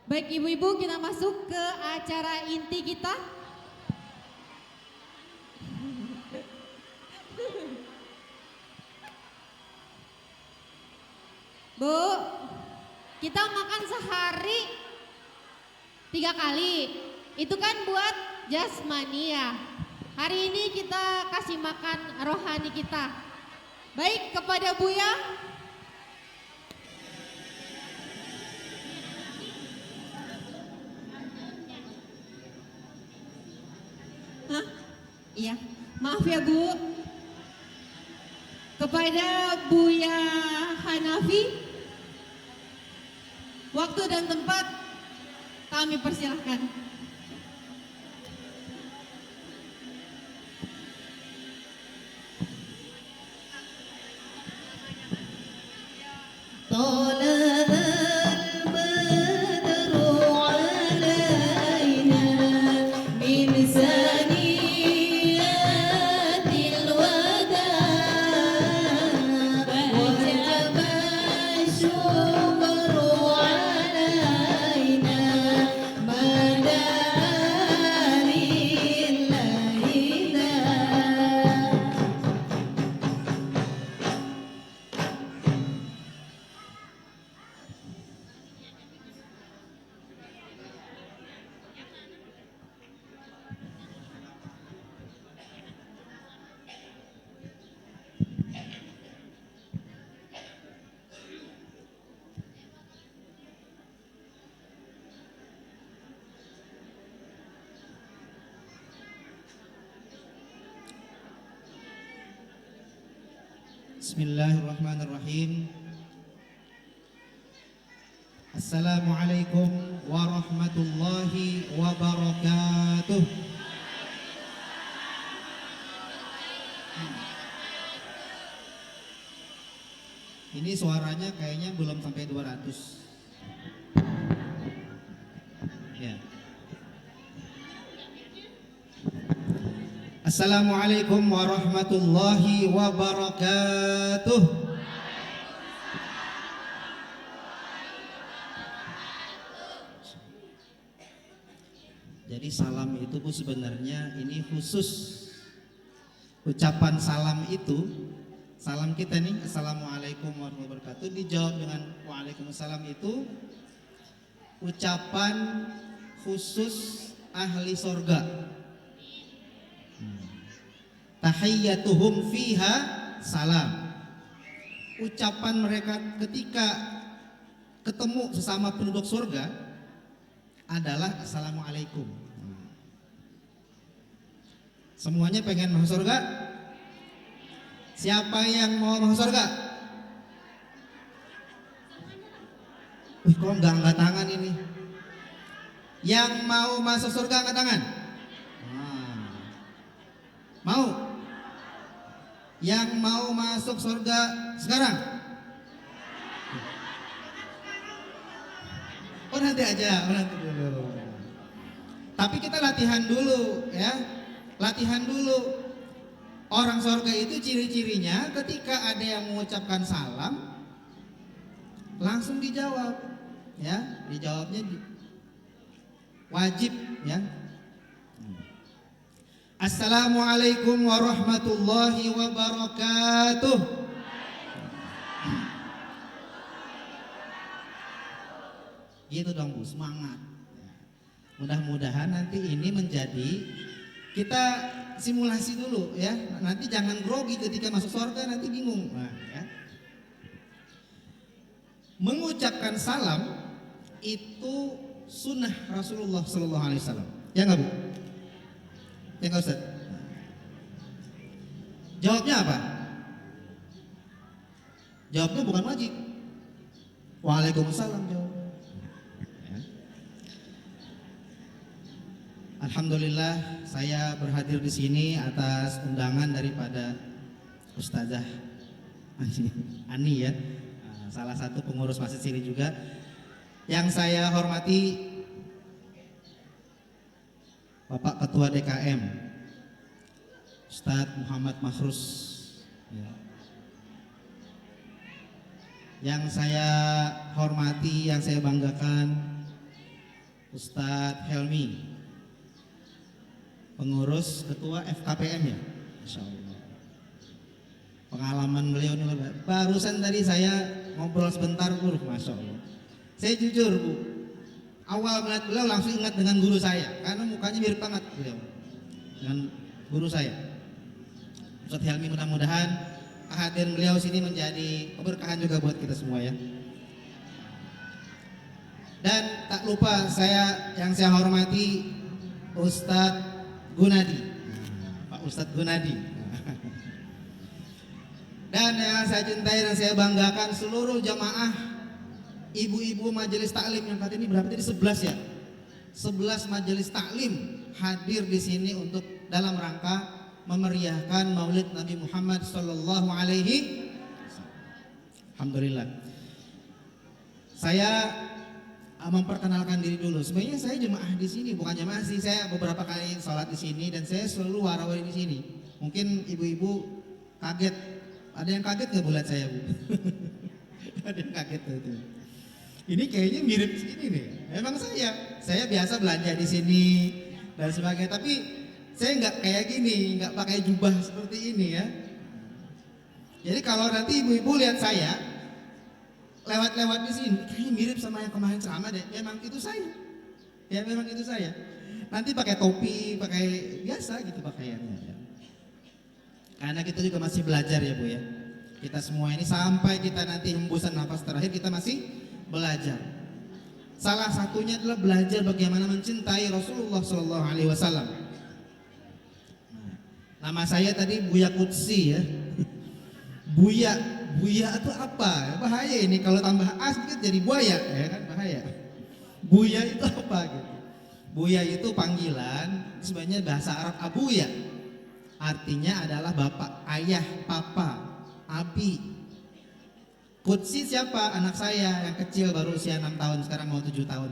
Baik ibu-ibu, kita masuk ke acara inti kita. Bu, kita makan sehari 3 kali. Itu kan buat jasmani ya. Hari ini kita kasih makan rohani kita. Baik, kepada Buya. Hah? Iya, maaf ya Bu. Kepada Buya Hanafi, waktu dan tempat kami persilahkan. Bismillahirrahmanirrahim. Assalamualaikum warahmatullahi wabarakatuh. Ini suaranya kayaknya belum sampai 200. Ya. Assalamualaikum warahmatullahi wabarakatuh. Jadi salam itu Bu sebenarnya ini khusus. Ucapan salam itu, salam kita nih Assalamualaikum warahmatullahi wabarakatuh dijawab dengan Waalaikumsalam itu ucapan khusus ahli sorga. Tahiyyatuhum fiha salam. Ucapan mereka ketika ketemu sesama penduduk surga adalah Assalamualaikum. Semuanya pengen masuk surga? Siapa yang mau masuk surga? Wih, kok nggak angkat tangan ini? Yang mau masuk surga angkat tangan? Mau? Yang mau masuk surga sekarang? Oh nanti aja, nanti dulu. Tapi kita latihan dulu ya, latihan dulu. Orang surga itu ciri-cirinya ketika ada yang mengucapkan salam, langsung dijawab, ya, dijawabnya wajib ya. Assalamualaikum warahmatullahi wabarakatuh. Gitu dong Bu, semangat. Mudah-mudahan nanti ini menjadi kita simulasi dulu ya. Nanti jangan grogi ketika masuk surga, nanti bingung. Nah, ya. Mengucapkan salam itu sunnah Rasulullah Sallallahu Alaihi Wasallam. Ya nggak Bu? Ya nggak Ustaz? Jawabnya apa? Jawabnya bukan wajib. Waalaikumsalam jawab. Ya. Alhamdulillah saya berhadir di sini atas undangan daripada Ustazah Ani ya, salah satu pengurus masjid sini juga. Yang saya hormati Bapak Ketua DKM Ustadz Muhammad Mahrus ya. Yang saya hormati, yang saya banggakan Ustadz Helmi, pengurus ketua FKPM ya, Masya Allah. Pengalaman beliau ini barusan tadi saya ngobrol sebentar, Masya Allah. Saya jujur Bu, awal melihat beliau langsung ingat dengan guru saya, karena mukanya mirip banget beliau dengan guru saya. Ustadz Helmi, mudah-mudahan kehadiran beliau sini menjadi keberkahan juga buat kita semua ya. Dan tak lupa yang saya hormati Ustadz Gunadi, Pak Ustadz Gunadi. Dan yang saya cintai dan saya banggakan seluruh jamaah ibu-ibu majelis taklim yang kali ini berapa tadi 11 ya? 11 majelis taklim hadir di sini untuk dalam rangka memeriahkan Maulid Nabi Muhammad sallallahu alaihi wasallam. Alhamdulillah. Saya memperkenalkan diri dulu. Sebenarnya saya jemaah di sini, bukan jemaah sih. Saya beberapa kali sholat di sini dan saya selalu warawiri di sini. Mungkin ibu-ibu kaget. Ada yang kaget nggak bulat saya Bu? Ada yang kaget tuh. Ini kayaknya mirip ini nih. Memang saya biasa belanja di sini dan sebagainya. Tapi saya nggak kayak gini, nggak pakai jubah seperti ini ya. Jadi kalau nanti ibu-ibu lihat saya lewat-lewat di sini, kayaknya mirip sama yang kemarin ceramah deh. Memang itu saya. Ya memang itu saya. Nanti pakai topi, pakai biasa gitu pakaiannya. Ya. Karena kita juga masih belajar ya Bu ya. Kita semua ini sampai kita nanti hembusan nafas terakhir kita masih belajar. Salah satunya adalah belajar bagaimana mencintai Rasulullah Shallallahu Alaihi Wasallam. Nama saya tadi Buya Qudsi ya. Buya itu apa? Bahaya ini kalau tambah A sedikit jadi buaya ya kan, bahaya. Buya itu apa gitu? Buya itu panggilan sebenarnya bahasa Arab abuya. Artinya adalah bapak, ayah, papa, abi. Qudsi siapa? Anak saya yang kecil baru usia 6 tahun, sekarang mau 7 tahun.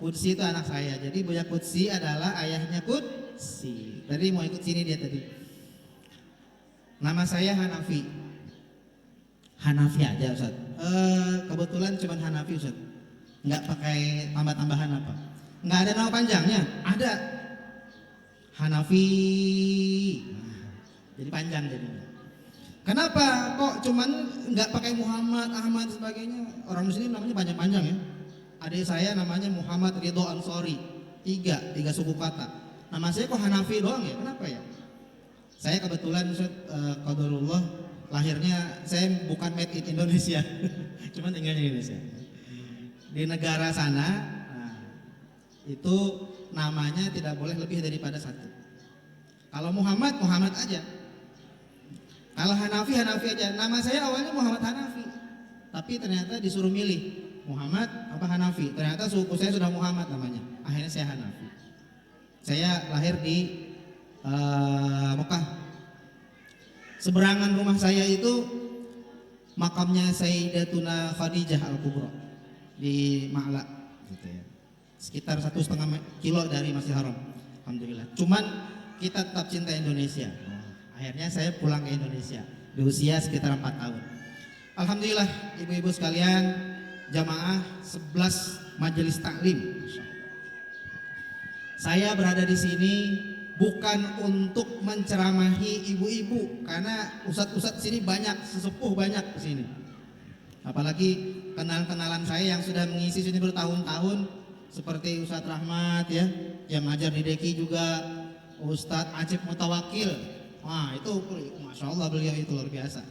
Qudsi itu anak saya. Jadi Buya Qudsi adalah ayahnya Qudsi. Tadi mau ikut sini dia tadi. Nama saya Hanafi. Hanafi aja Ustaz. Kebetulan cuma Hanafi Ustaz. Nggak pakai tambah-tambahan apa. Nggak ada nama panjangnya. Ada. Hanafi. Jadi panjang jadinya. Kenapa kok cuman nggak pakai Muhammad, Ahmad sebagainya? Orang muslim namanya panjang-panjang ya. Adik saya namanya Muhammad Ridho Ansori. Tiga suku kata. Nama saya kok Hanafi doang ya? Kenapa ya? Saya kebetulan Ustaz, qadarullah lahirnya saya bukan made in Indonesia, cuma tinggalnya di Indonesia. Di negara sana, itu namanya tidak boleh lebih daripada satu. Kalau Muhammad aja. Kalau Hanafi aja. Nama saya awalnya Muhammad Hanafi, tapi ternyata disuruh milih Muhammad apa Hanafi. Ternyata suku saya sudah Muhammad namanya. Akhirnya saya Hanafi. Saya lahir di Mekah. Seberangan rumah saya itu makamnya Sayyidatuna Khadijah Al-Kubra di Ma'la gitu ya. Sekitar 1,5 kilo dari Masjidil Haram. Alhamdulillah. Cuman kita tetap cinta Indonesia. Akhirnya saya pulang ke Indonesia di usia sekitar 4 tahun. Alhamdulillah ibu-ibu sekalian, jamaah 11 majelis taklim. Saya berada di sini bukan untuk menceramahi ibu-ibu, karena ustadz-ustadz sini banyak, sesepuh banyak di sini. Apalagi kenalan-kenalan saya yang sudah mengisi sini bertahun-tahun, seperti Ustadz Rahmat ya, yang ngajar di Deki juga, Ustadz Acip Mutawakil. Wah itu, masya Allah beliau itu luar biasa.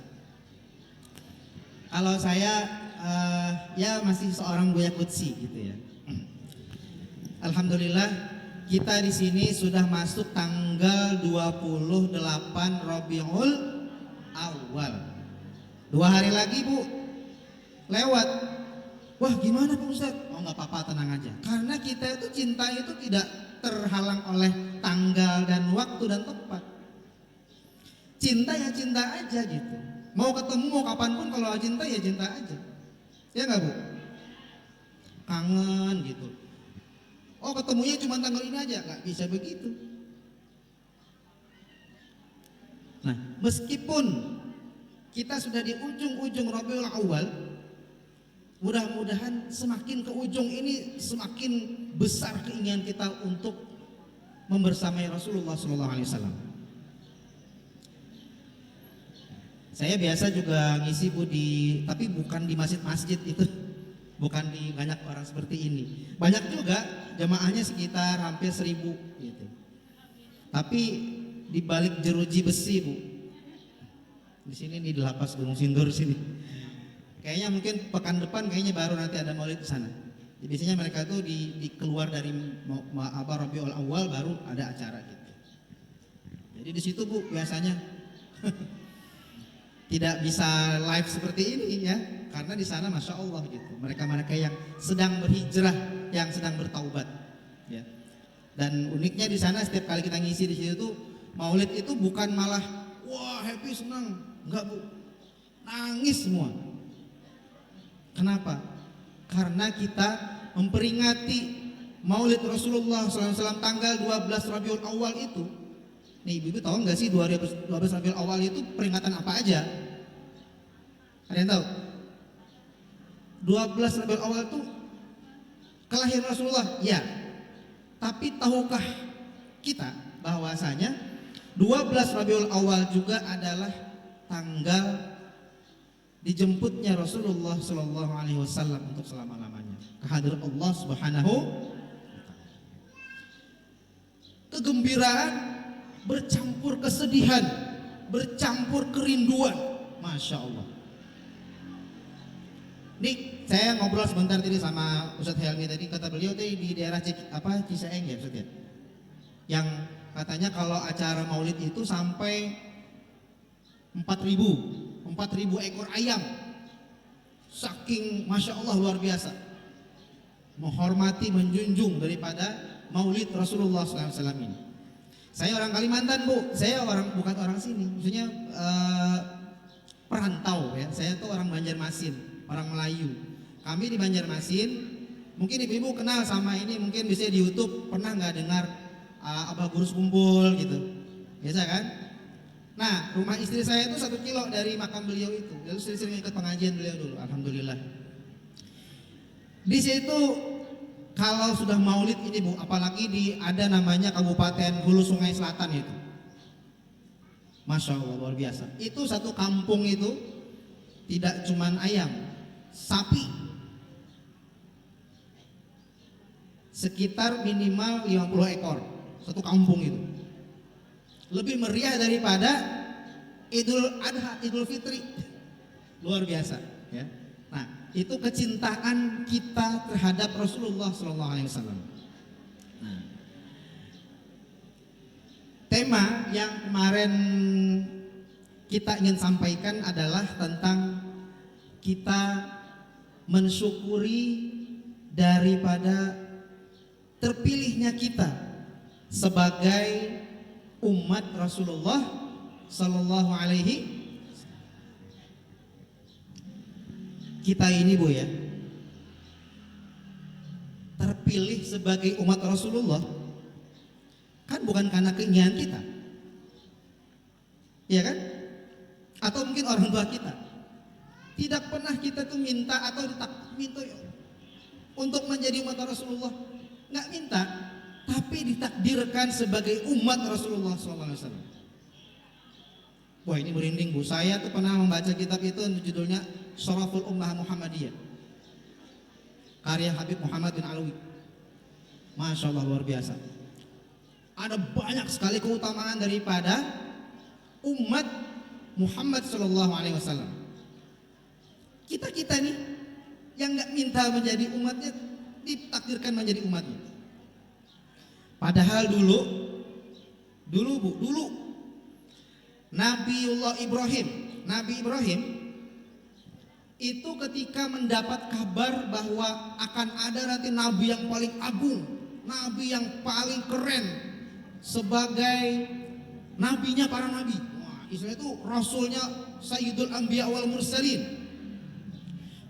Kalau saya ya masih seorang Buya Qudsi gitu ya. Alhamdulillah kita di sini sudah masuk tanggal 28 Rabiul Awal. 2 hari lagi Bu, lewat. Wah gimana Pak Ustaz? Oh nggak apa-apa, tenang aja. Karena kita itu cinta itu tidak terhalang oleh tanggal dan waktu dan tempat. Cinta ya cinta aja gitu. Mau ketemu mau kapanpun, kalau cinta ya cinta aja. Ya nggak Bu? Kangen gitu. Oh ketemunya cuma tanggal ini aja, nggak bisa begitu. Nah meskipun kita sudah di ujung-ujung Rabiul Awal, Mudah-mudahan semakin ke ujung ini semakin besar keinginan kita untuk membersamai Rasulullah SAW. Saya biasa juga ngisi Bu tapi bukan di masjid-masjid itu, bukan di banyak orang seperti ini. Banyak juga jamaahnya sekitar hampir 1000 gitu. Tapi di balik jeruji besi Bu, di sini di lapas Gunung Sindur sini. Kayaknya mungkin pekan depan kayaknya baru nanti ada maulid di sana. Jadi biasanya mereka tuh di keluar dari Rabiul Awal baru ada acara gitu. Jadi di situ Bu biasanya tidak bisa live seperti ini ya, karena di sana masya Allah gitu. Mereka yang sedang berhijrah, yang sedang bertaubat. Ya. Dan uniknya di sana setiap kali kita ngisi di situ tuh maulid itu bukan malah wah happy senang, enggak Bu, nangis semua. Kenapa? Karena kita memperingati Maulid Rasulullah SAW tanggal 12 Rabiul Awal itu. Nih ibu tahu nggak sih 12 Rabiul Awal itu peringatan apa aja? Ada yang tahu? 12 Rabiul Awal itu kelahiran Rasulullah, ya. Tapi tahukah kita bahwasanya 12 Rabiul Awal juga adalah tanggal dijemputnya Rasulullah Shallallahu Alaihi Wasallam untuk selama-lamanya ke hadirat Allah Subhanahu. Kegembiraan bercampur kesedihan, bercampur kerinduan, masya Allah. Nih saya ngobrol sebentar tadi sama Ustadz Helmi tadi, kata beliau tadi di daerah Cisaeng ya Ustadz ya, yang katanya kalau acara maulid itu sampai 4.000 ekor ayam, saking masya Allah luar biasa menghormati, menjunjung daripada maulid Rasulullah SAW ini. Saya orang Kalimantan Bu, saya bukan orang sini, maksudnya perantau ya. Saya tuh orang Banjarmasin, orang Melayu. Kami di Banjarmasin, mungkin ibu-ibu kenal sama ini, mungkin bisa di YouTube pernah nggak dengar Abah Gurus Kumpul gitu, biasa kan? Nah, rumah istri saya itu 1 kilo dari makam beliau itu. Lalu sering ikut pengajian beliau dulu, alhamdulillah. Di situ kalau sudah maulid ini Bu, apalagi ada namanya Kabupaten Hulu Sungai Selatan itu, masya Allah luar biasa. Itu satu kampung itu tidak cuman ayam, sapi sekitar minimal 50 ekor satu kampung itu. Lebih meriah daripada Idul Adha, Idul Fitri. Luar biasa ya. Nah, itu kecintaan kita terhadap Rasulullah SAW. Nah, tema yang kemarin kita ingin sampaikan adalah tentang kita mensyukuri daripada terpilihnya kita sebagai umat Rasulullah Sallallahu Alaihi. Kita ini Bu ya, terpilih sebagai umat Rasulullah kan bukan karena keinginan kita, ya kan? Atau mungkin orang tua kita. Tidak pernah kita tuh minta atau minta untuk menjadi umat Rasulullah, nggak minta. Tapi ditakdirkan sebagai umat Rasulullah SAW. Wah ini merinding Bu. Saya tuh pernah membaca kitab itu, judulnya Syaraful Ummah Muhammadiyah, karya Habib Muhammad bin Alawi. Masya Allah luar biasa. Ada banyak sekali keutamaan daripada umat Muhammad SAW. Kita nih yang nggak minta menjadi umatnya, ditakdirkan menjadi umatnya. Padahal dulu Nabi Ibrahim itu ketika mendapat kabar bahwa akan ada nanti nabi yang paling agung, nabi yang paling keren sebagai nabinya para nabi. Wah, istilahnya itu rasulnya Sayyidul Anbiya wal Mursalin,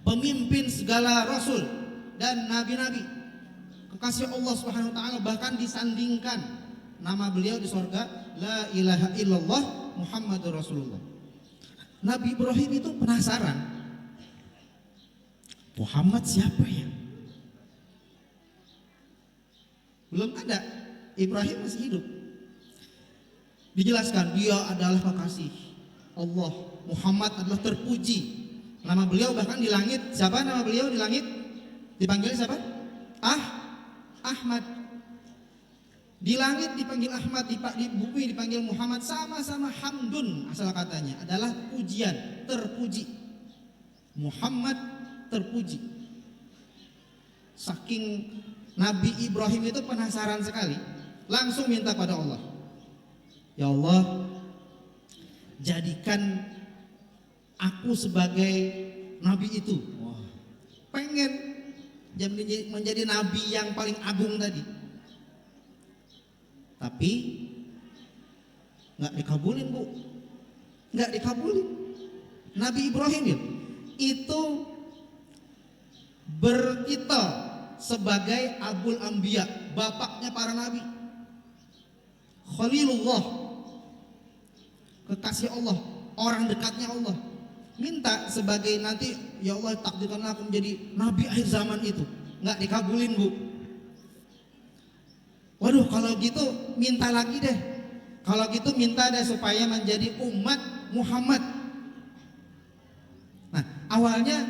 pemimpin segala rasul dan nabi-nabi, kekasih Allah Subhanahu wa taala, bahkan disandingkan nama beliau di surga, la ilaha illallah Muhammadur Rasulullah. Nabi Ibrahim itu penasaran, Muhammad siapa ya? Belum ada. Ibrahim masih hidup. Dijelaskan dia adalah kekasih Allah. Muhammad adalah terpuji. Nama beliau bahkan di langit, siapa nama beliau di langit? Dipanggil siapa? Ahmad. Di langit dipanggil Ahmad, di bumi dipanggil Muhammad, sama-sama hamdun asal katanya adalah pujian, terpuji. Muhammad terpuji. Saking Nabi Ibrahim itu penasaran sekali, langsung minta pada Allah, ya Allah, jadikan aku sebagai nabi itu. Wah, pengen menjadi nabi yang paling agung tadi, tapi nggak dikabulin, Bu, nggak dikabulin. Nabi Ibrahim itu bertitel sebagai Abul Anbiya, bapaknya para nabi, Khalilullah, kekasih Allah, orang dekatnya Allah. Minta sebagai nanti, ya Allah takdirkanlah aku menjadi nabi akhir zaman itu. Nggak dikabulin, Bu. Waduh, kalau gitu minta lagi deh. Kalau gitu minta deh supaya menjadi umat Muhammad. Nah, awalnya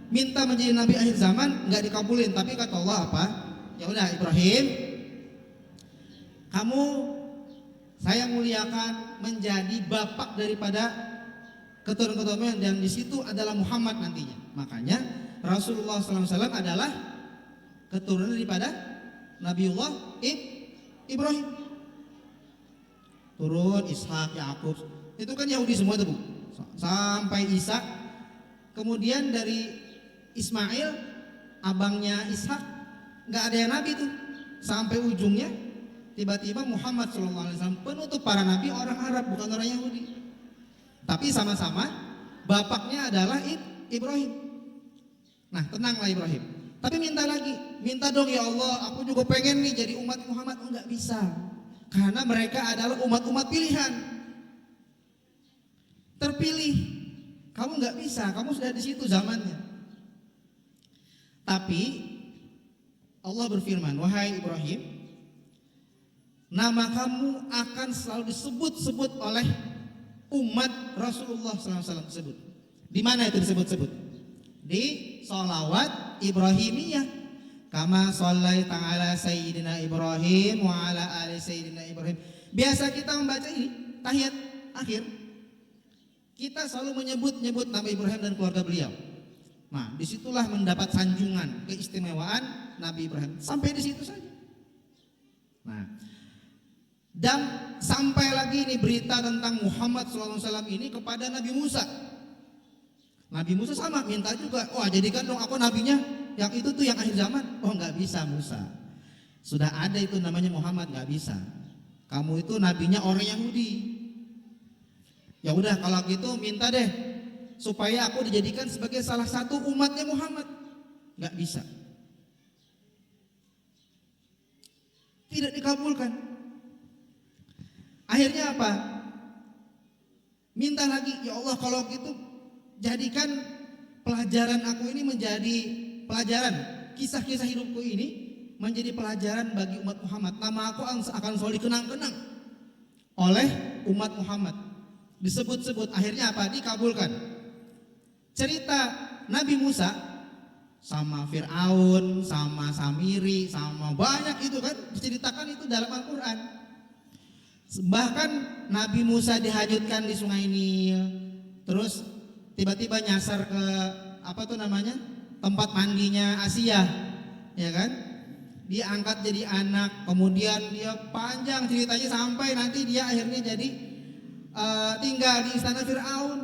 minta menjadi nabi akhir zaman nggak dikabulin, tapi kata Allah apa? Ya udah Ibrahim, kamu saya muliakan menjadi bapak daripada keturunan-keturunan, dan di situ adalah Muhammad nantinya. Makanya Rasulullah SAW adalah keturunan daripada Nabiullah Ibrahim. Turun Ishak, Yakub, itu kan Yahudi semua tuh, Bu. Sampai Isa, kemudian dari Ismail, abangnya Ishak, nggak ada yang nabi tuh, sampai ujungnya tiba-tiba Muhammad SAW, penutup para nabi, orang Arab bukan orang Yahudi. Tapi sama-sama bapaknya adalah Ibrahim. Nah, tenanglah Ibrahim. Tapi minta lagi, minta dong ya Allah, aku juga pengen nih jadi umat Muhammad. Oh, nggak bisa, karena mereka adalah umat-umat pilihan, terpilih. Kamu nggak bisa, kamu sudah di situ zamannya. Tapi Allah berfirman, wahai Ibrahim, nama kamu akan selalu disebut-sebut oleh umat Rasulullah SAW tersebut. Di mana itu disebut-sebut? Di sholawat Ibrahimiyah. Kama shallaita ala sayyidina Ibrahim wa ala ali sayyidina Ibrahim. Biasa kita membaca ini tahiyat akhir, kita selalu menyebut nama Ibrahim dan keluarga beliau. Nah, disitulah mendapat sanjungan keistimewaan Nabi Ibrahim. Sampai di situ saja. Nah, dan sampai lagi ini berita tentang Muhammad SAW ini kepada Nabi Musa. Nabi Musa sama minta juga, wah jadikan dong aku nabinya yang itu tuh yang akhir zaman. Oh, nggak bisa Musa, sudah ada itu namanya Muhammad, nggak bisa. Kamu itu nabinya orang Yahudi. Ya udah kalau gitu minta deh supaya aku dijadikan sebagai salah satu umatnya Muhammad. Nggak bisa, tidak dikabulkan. Akhirnya apa? Minta lagi, ya Allah kalau gitu jadikan pelajaran aku ini menjadi pelajaran, kisah-kisah hidupku ini menjadi pelajaran bagi umat Muhammad. Nama aku akan selalu dikenang-kenang oleh umat Muhammad. Disebut-sebut, akhirnya apa? Dikabulkan. Cerita Nabi Musa sama Fir'aun, sama Samiri, sama banyak itu kan diceritakan itu dalam Al-Quran. Bahkan Nabi Musa dihanyutkan di Sungai Nil, terus tiba-tiba nyasar ke apa tuh namanya, tempat mandinya Asia, ya kan? Dia angkat jadi anak, kemudian dia panjang ceritanya sampai nanti dia akhirnya jadi tinggal di istana Fir'aun,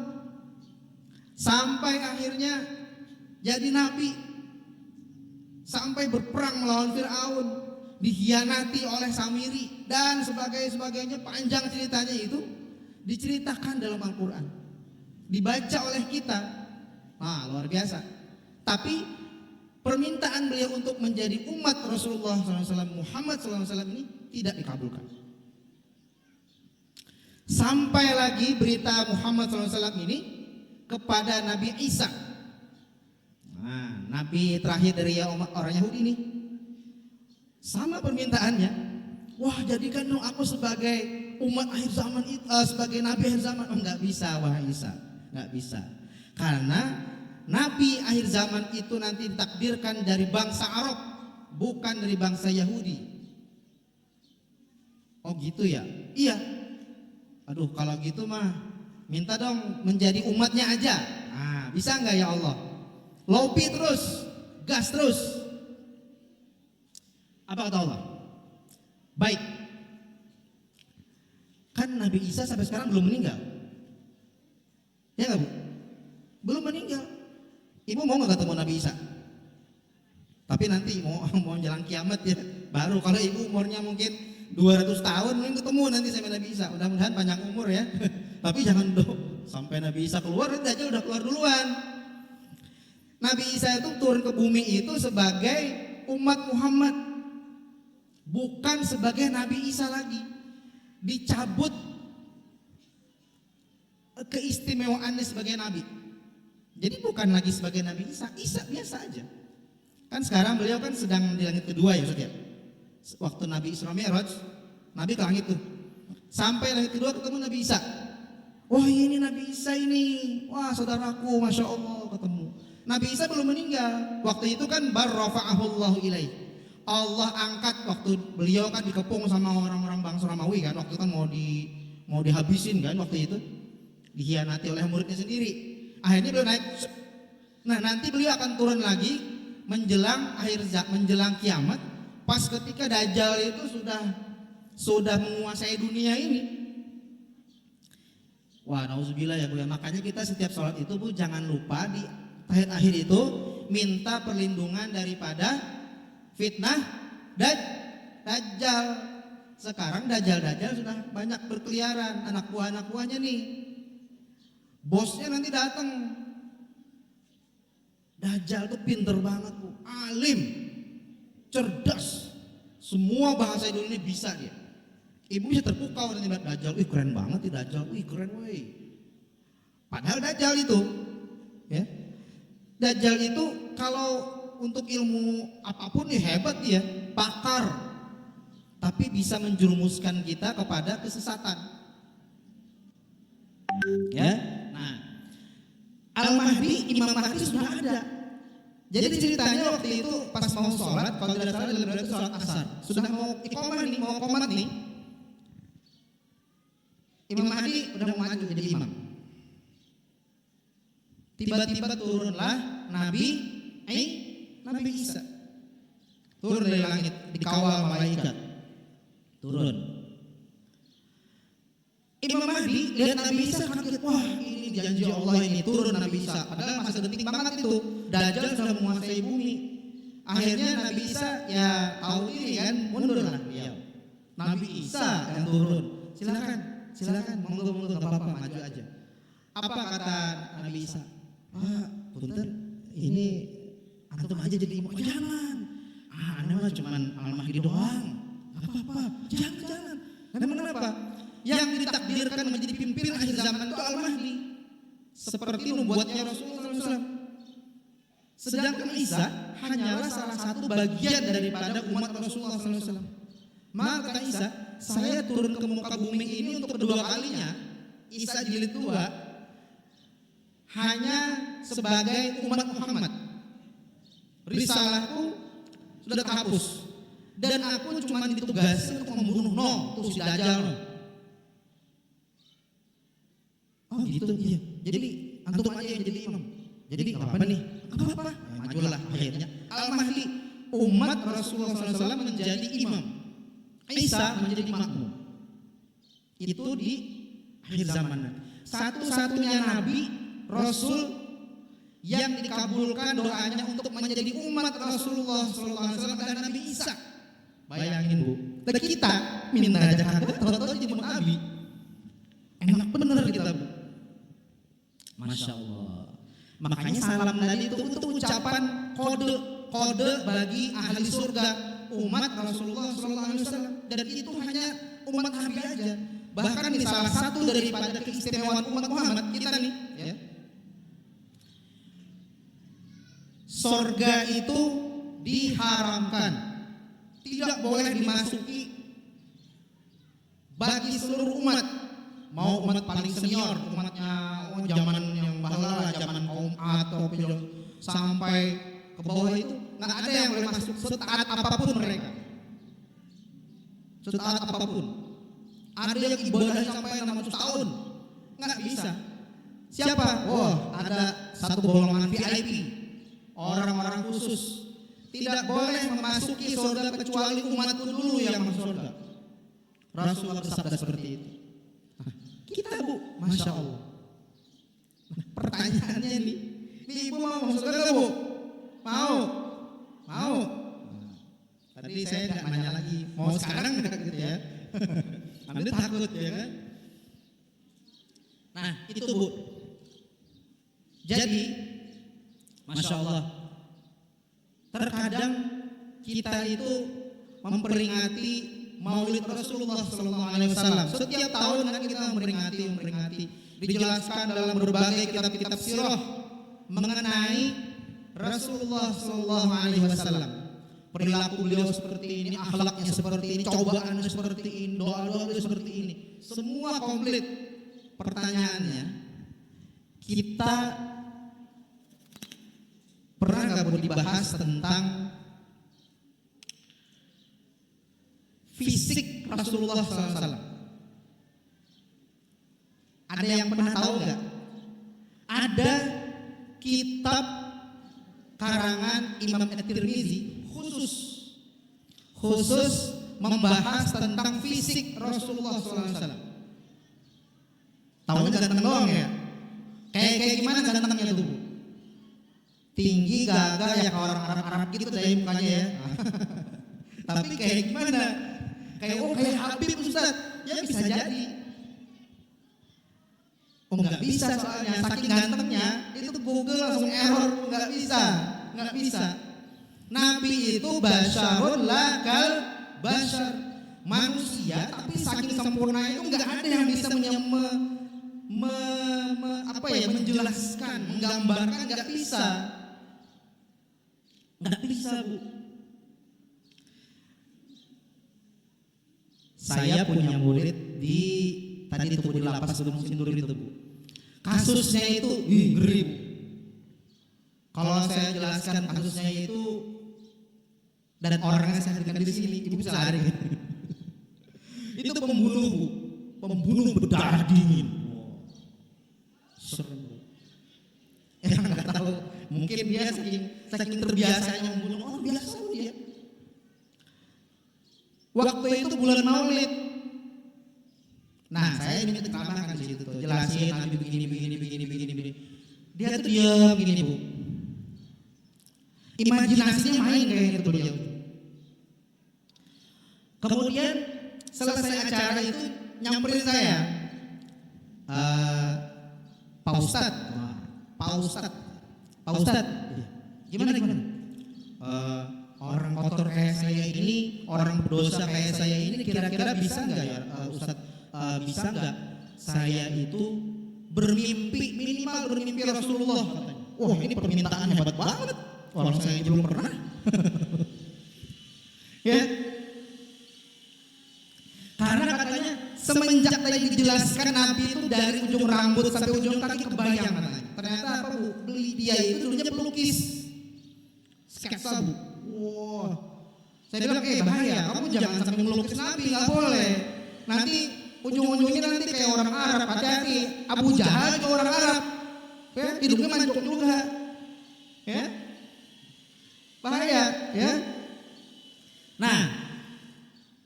sampai akhirnya jadi nabi, sampai berperang melawan Fir'aun, dikhianati oleh Samiri dan sebagainya. Panjang ceritanya itu diceritakan dalam Al-Quran, dibaca oleh kita. Nah, luar biasa. Tapi permintaan beliau untuk menjadi umat Rasulullah SAW, Muhammad SAW ini tidak dikabulkan. Sampai lagi berita Muhammad SAW ini kepada Nabi Isa. Nah, nabi terakhir dari orang Yahudi nih. Sama permintaannya. Wah, jadikan dong aku sebagai umat akhir zaman itu, sebagai nabi akhir zaman. Oh, nggak bisa, wahai Isa, nggak bisa. Karena nabi akhir zaman itu nanti ditakdirkan dari bangsa Arab, bukan dari bangsa Yahudi. Oh gitu ya? Iya. Aduh, kalau gitu mah minta dong menjadi umatnya aja. Nah, bisa nggak ya Allah? Lobby terus, gas terus. Apa kata Allah? Baik. Kan Nabi Isa sampai sekarang belum meninggal. Ya nggak Bu? Belum meninggal. Ibu mau nggak ketemu Nabi Isa? Tapi nanti mau jalan kiamat ya. Baru kalau ibu umurnya mungkin 200 tahun mungkin ketemu nanti sama Nabi Isa. Mudah-mudahan panjang umur ya. Tapi jangan sampai Nabi Isa keluar nanti aja udah keluar duluan. Nabi Isa itu turun ke bumi itu sebagai umat Muhammad, bukan sebagai Nabi Isa lagi. Dicabut keistimewaannya sebagai nabi. Jadi bukan lagi sebagai Nabi Isa, Isa biasa aja. Kan sekarang beliau kan sedang di langit kedua ya Ustaz ya. Waktu Nabi Isra Mi'raj, Nabi ke langit tuh. Sampai langit kedua ketemu Nabi Isa. Wah, ini Nabi Isa ini. Wah, saudaraku, Masya Allah ketemu. Nabi Isa belum meninggal. Waktu itu kan barrafa'ahullahu ilaih. Allah angkat waktu beliau kan dikepung sama orang-orang bangsa Romawi kan. Waktu itu kan mau dihabisin kan waktu itu. Dikhianati oleh muridnya sendiri. Akhirnya beliau naik. Nah, nanti beliau akan turun lagi menjelang menjelang kiamat, pas ketika Dajjal itu sudah menguasai dunia ini. Wah, nauzubillah ya Bu ya. Makanya kita setiap sholat itu Bu jangan lupa di akhir itu minta perlindungan daripada fitnah Dajjal. Sekarang Dajjal sudah banyak berkeliaran, anak buahnya nih. Bosnya nanti datang. Dajjal tuh pinter banget Bu, alim, cerdas, semua bahasa Indonesia bisa dia. Ibu bisa terpukau nanti lihat Dajjal, wih keren banget nih Dajjal, wih keren wih. Padahal Dajjal itu, ya, Dajjal itu kalau untuk ilmu apapun nih hebat dia, pakar, tapi bisa menjerumuskan kita kepada kesesatan. Ya, nah, Al-Mahdi, Imam Mahdi sudah ada. Jadi ceritanya waktu itu pas mau sholat, kalau tidak salah dalam itu sholat asar, sudah mau iqamah nih, mau qomat nih, Imam Mahdi udah mau maju jadi imam. Tiba-tiba turunlah Nabi Isa, turun dari langit, dikawal malaikat, turun. Imam Mahdi lihat Nabi Isa kaget, wah ini janji Allah ini turun Nabi Isa. Padahal masih detik banget itu, Dajjal sudah menguasai bumi. Akhirnya Nabi Isa ya tahu diri kan, mundur lah beliau. Nabi Isa yang turun, silakan, monggo nggak apa-apa, maju aja. Apa kata Nabi Isa? Pak, punten, ini antum aja jadi imam. Jangan, anda mah cuman Al-Mahdi doang. Apa-apa, jangan. Memang kenapa? Yang ditakdirkan menjadi pimpinan akhir zaman itu Al-Mahdi, seperti nubuatnya Rasulullah SAW. Sedangkan Isa hanyalah salah satu bagian daripada umat Rasulullah SAW. Maka kata Isa, saya turun ke muka bumi ini untuk kedua kalinya. Isa jilid 2 hanya sebagai umat Muhammad. Risalahku sudah terhapus dan aku cuma ditugasi untuk membunuh tuh si Dajjal. Oh gitu, iya. Jadi antum aja yang jadi imam. Jadi apa nih? Apa? Ya, majulah akhirnya. Al-Mahdi, umat Rasulullah SAW menjadi imam. Isa menjadi makmum. Itu di akhir zaman. Satu-satunya Nabi, Rasul yang dikabulkan doanya untuk menjadi umat Rasulullah SAW adalah Nabi Isa. Bayangin Bu, kita minta aja kagak, tahu-tahu jadi Nabi. Enak bener kita Bu. Masya Allah. Makanya salam tadi itu untuk ucapan kode bagi ahli surga umat Rasulullah SAW, dan itu hanya umat Nabi aja. Bahkan ini salah satu daripada keistimewaan umat Muhammad kita nih, ya. Sorga itu diharamkan, tidak boleh dimasuki bagi seluruh umat, mau umat paling senior, umatnya zaman yang bahala, zaman kaum atau sampai ke bawah itu nggak ada yang boleh masuk setaat apapun mereka, setaat apapun. Ada yang ibadah sampai 600 tahun, nggak bisa. Siapa? Wah, ada satu golongan VIP, orang-orang khusus. Tidak boleh memasuki surga kecuali umatku dulu yang masuk surga. Rasulullah bersabda seperti itu. Nah, kita Bu, Masya Allah. Nah, pertanyaannya nih ibu mau masuk surga Bu? Mau? Mau? Nah, tadi saya nggak nanya lagi, mau sekarang nggak gitu ya? Anda takut ya kan? Nah itu Bu. Jadi, Masya Allah, terkadang kita itu memperingati Maulid Rasulullah SAW. Setiap tahun kan kita memperingati. Dijelaskan dalam berbagai kitab-kitab sirah mengenai Rasulullah SAW. Perilaku beliau seperti ini, akhlaknya seperti ini, cobaannya seperti ini, doa-doa seperti ini. Semua komplit. Pertanyaannya, kita pernah nggak boleh dibahas tentang fisik Rasulullah SAW? Ada yang pernah tahu nggak? Ada kitab karangan Imam At-Tirmizi khusus membahas tentang fisik Rasulullah SAW. Tahunya ganteng doang ya? Kayak gimana gantengnya tuh? Tinggi, gagah ya kayak orang Arab gitu dari mukanya ya. Tapi kayak gimana? Kayak Habib Ustaz. Ya bisa jadi. Oh nggak bisa soalnya saking gantengnya itu Google langsung error, nggak bisa. Nabi itu basyarun lakal basyar, manusia tapi saking sempurna itu nggak ada yang bisa menjelaskan, menggambarkan, nggak bisa Bu. Saya punya murid tadi itu di lapas Gunung Sindur itu Bu. Kasusnya itu ngeri Bu. Kalau saya jelaskan kasusnya itu dan orangnya saya hadirkan di sini, ibu bisa lari. Itu pembunuh Bu, pembunuh berdarah dingin. Serem Bu. Yang nggak tahu, mungkin dia saking terbiasanya membunuh. Oh biasa Bu dia. Waktu itu bulan Maulid. Nah saya ingin tambahkan di situ tuh, jelasin Nabi begini. Dia tuh diam gini Bu. Imajinasinya main kayaknya tuh beliau. Kemudian selesai acara itu nyamperin saya, Pak Ustadz, gimana? Orang kotor kayak saya ini, orang berdosa kayak saya ini, kira-kira bisa nggak ya, Ustadz? Bisa nggak saya itu minimal bermimpi Rasulullah? Katanya. Wah ini permintaan hebat banget. Orang saya belum pernah. Ya. Karena katanya semenjak tadi dijelaskan Nabi itu dari ujung rambut sampai ujung kaki kebayang katanya. Ternyata apa Bu? Dia itu dulunya pelukis. Sketsa Bu. Wah. Saya bilang bahaya. Kamu jangan sampai melukis Nabi, nggak boleh. Nanti ujung-ujungnya nanti kayak orang Arab. Hati-hati. Abu Jahal juga orang Arab. Ya, hidungnya mancung juga. Ya. Bahaya, ya. Nah,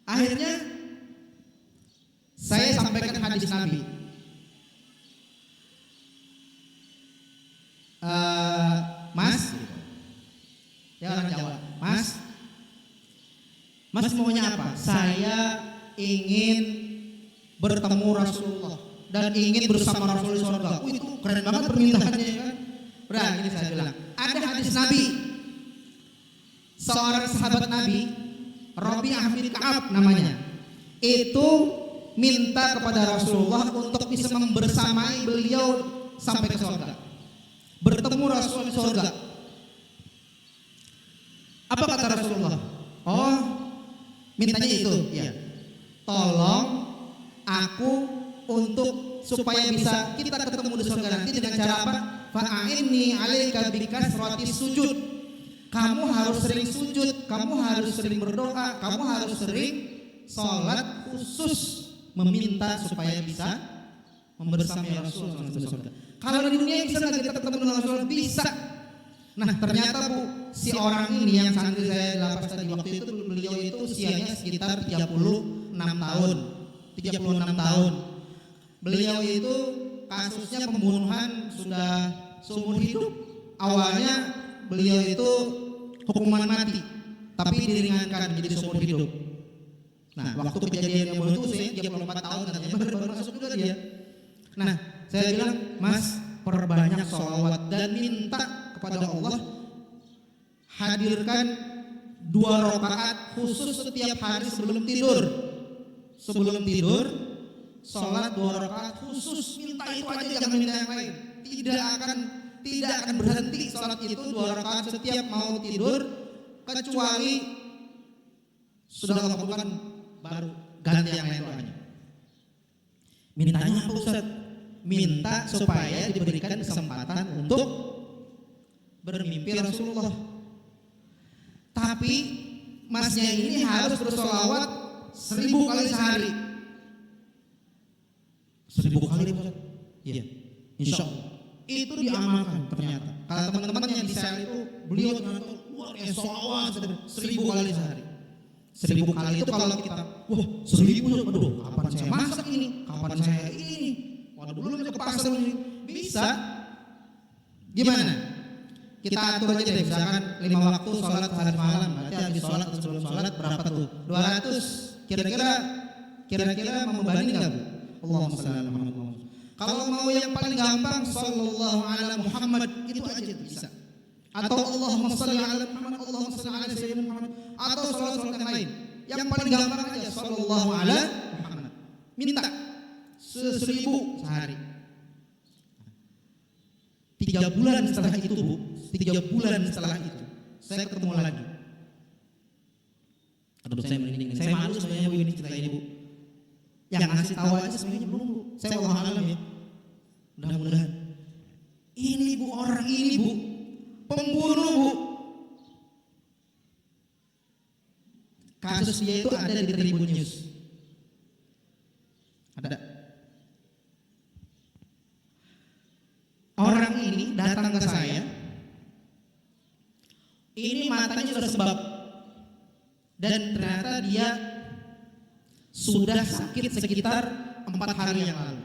akhirnya saya sampaikan hadis Nabi. Mas, ya orang Jawa. Mas maunya apa? Saya ingin bertemu Rasulullah dan ingin bersama Rasul di surga. Itu keren banget permintaannya ya kan? Berarti ini saya bilang. Ada hadis Nabi. Seorang sahabat Nabi, Rabi'ah bin Ka'ab namanya, itu minta kepada Rasulullah untuk bisa membersamai beliau sampai ke surga, bertemu Rasul di surga. Apa kata Rasulullah? Oh, mintanya itu, ya. Tolong aku untuk supaya bisa kita ketemu di surga nanti dengan cara apa? Fa'inni 'alaika bikasratis sujud. Kamu harus sering sujud, kamu harus sering berdoa, kamu harus sering sholat khusus meminta supaya bisa membersamai Rasul di surga. Kalau di dunia bisa nggak kita ketemu dengan Rasul? Bisa. Nah ternyata Bu, si orang ini yang santri saya di lapas tadi waktu itu, beliau itu usianya sekitar 36 tahun. 36 tahun. Beliau itu kasusnya pembunuhan sudah seumur hidup. Awalnya beliau itu hukuman mati, tapi diringankan menjadi seumur hidup. Nah, waktu kejadian yang itu usianya 34 tahun katanya, baru masuk juga dia. Nah, saya bilang, Mas, perbanyak sholawat dan minta kepada Allah hadirkan 2 rakaat khusus setiap hari sebelum tidur. Sebelum tidur, sholat 2 rakaat khusus, minta itu aja, jangan minta yang lain. Tidak akan berhenti sholat itu 2 rakaat setiap mau tidur, kecuali sudah Allah kabulkan baru ganti yang lain doanya. Mintanya apa Ustaz? Minta supaya diberikan kesempatan untuk bermimpi Rasulullah. Tapi masnya ini harus bersolawat 1000 kali sehari. 1000 kali Ustaz? Iya, insya Allah. Itu diamalkan ternyata. Kalau teman-teman yang di sel itu, beliau ternyata luar biasa solawat 1000 kali sehari. 1000 kali itu kalau kita, wah 1000, aduh kapan saya masak ini, kapan saya ini, waduh dulu bisa ke pasar ini, bisa. Gimana? Kita atur aja deh, misalkan 5 waktu sholat sehari malam, berarti habis sholat atau sebelum sholat berapa tuh? 200. Kira-kira membebani nggak Bu? Allahumma shalli ala Muhammad. Kalau mau yang paling gampang, sallallahu ala Muhammad, itu aja bisa. Atau Allahumma shalli ala Muhammad, Allahumma shalli ala Sayyidina Muhammad, atau sholat yang lain. Yang paling gampang aja, sallallahu ala Muhammad. Minta 1000 sehari. 3 bulan setelah itu Bu, 3 bulan setelah itu, saya ketemu lagi. Aduh saya merinding, saya malu sebenarnya Bu ini cerita ini Bu. Yang ngasih tahu aja sebenarnya belum Bu. Saya Allah alam ya. Mudah-mudahan. Ini Bu, orang ini Bu, pembunuh Bu. Kasus dia itu ada di Tribun News. Ada. Orang ini datang ke saya. Ini matanya sudah sebab. Dan ternyata dia sudah sakit sekitar 4 hari yang lalu.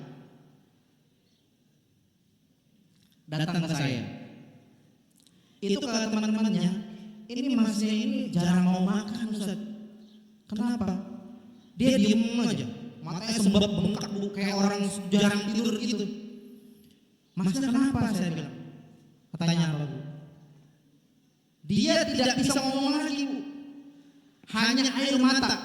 Datang ke saya. Itu kata teman-temannya, ini masnya ini jarang mau makan Ustaz. Kenapa? Dia diem aja, matanya sembab bengkak Bu, kayak orang jarang tidur gitu. Masnya kenapa? Saya bilang. Katanya apa Bu? Dia tidak bisa ngomong lagi Bu. Hanya air mata.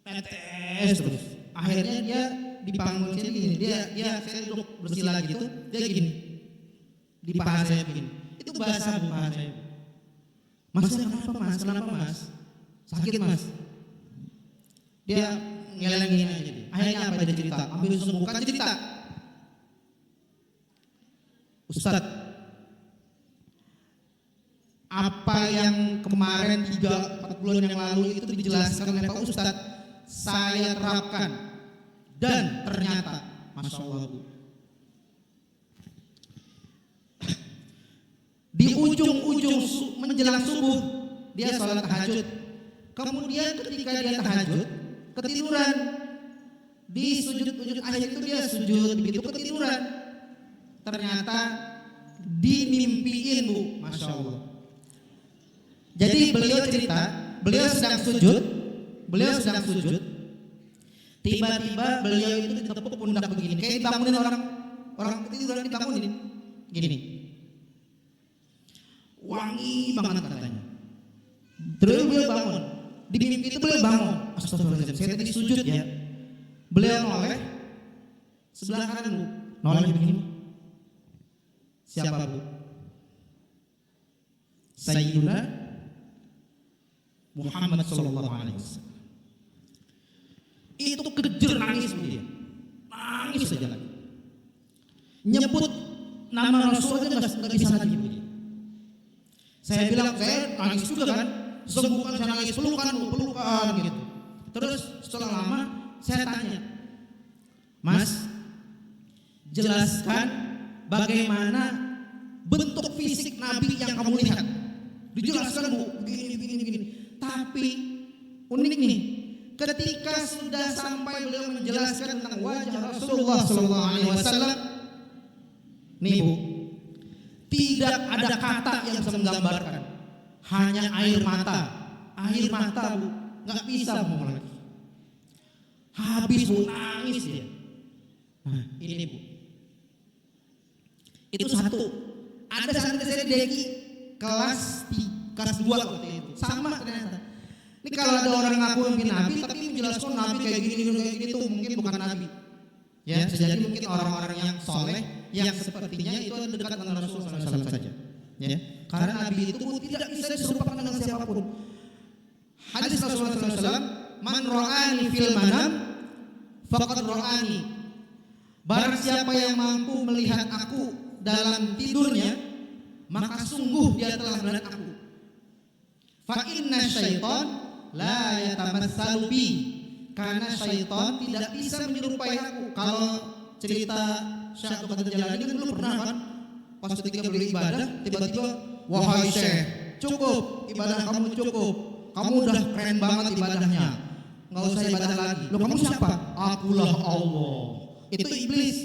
Tetes terus. Akhirnya dia dipanggil sini, dia saya duduk bersila gitu, dia gini. Di paha saya begini. Itu bahasa Bu, paha saya. Mas kenapa Mas? Kenapa Mas? Sakit Mas? Dia ngelengin aja. Akhirnya apa dia cerita? Ambil sembuhkan cerita. Ustaz, apa yang kemarin 3-4 bulan yang lalu itu dijelaskan oleh Pak Ustaz, saya terapkan dan ternyata Masya Allah Bu, di ujung-ujung menjelang subuh dia sholat tahajud, kemudian ketika dia tahajud ketiduran, di sujud akhir itu dia sujud begitu ketiduran, ternyata dimimpiin Bu, Masya Allah. Jadi beliau cerita, beliau sedang sujud, tiba-tiba beliau itu ditepuk pundak begini, kayak dibangunin orang ketiduran dibangunin, gini, wangi banget katanya. Terus beliau bangun, di mimpi itu beliau bangun, astagfirullahaladzim, saya tadi sujud ya. Beliau noleh sebelah kanan Bu, noleh begini. Siapa Bu? Sayyiduna Muhammad sallallahu alaihi wasallam. Itu kejer nangis dia. Nangis saja lagi. Nyebut nama Rasul aja nggak bisa lagi dia. Saya bilang, saya nangis juga kan. Bukan saya nangis pelukan gitu. Terus setelah lama saya tanya, Mas, jelaskan bagaimana bentuk fisik Nabi yang kamu lihat. Dijelaskan Bu, begini. Tapi unik nih, ketika sudah sampai beliau menjelaskan tentang wajah Rasulullah SAW, nih Bu, tidak ada kata yang bisa menggambarkan, hanya air mata Bu, nggak bisa ngomong lagi. Habis Bu, nangis dia. Nah, ini Bu, itu satu. Ada santri saya Deki kelas 2 waktu itu, sama ternyata. Ini kalau ada orang ngaku Nabi tapi menjelaskan Nabi kayak gini tuh mungkin bukan Nabi. Ya, bisa jadi mungkin orang-orang yang soleh yang sepertinya itu dekat dengan Rasulullah SAW saja. Ya, karena Nabi itu tidak bisa diserupakan dengan siapapun. Hadis Rasulullah SAW, man ra'ani fil manam faqad ra'ani. Barang siapa yang mampu melihat aku dalam tidurnya, maka sungguh dia telah melihat aku. Fa inna syaitan la yatamassalu bi. Karena syaitan tidak bisa menyerupai aku. Kalau cerita Syekh Abdul Qadir Jalani kan dulu pernah kan, pas ketika beliau ibadah, tiba-tiba, wahai Syekh, cukup ibadah kamu cukup. Kamu udah keren banget ibadahnya, nggak usah ibadah lagi. Loh, kamu siapa? Akulah Allah. Itu iblis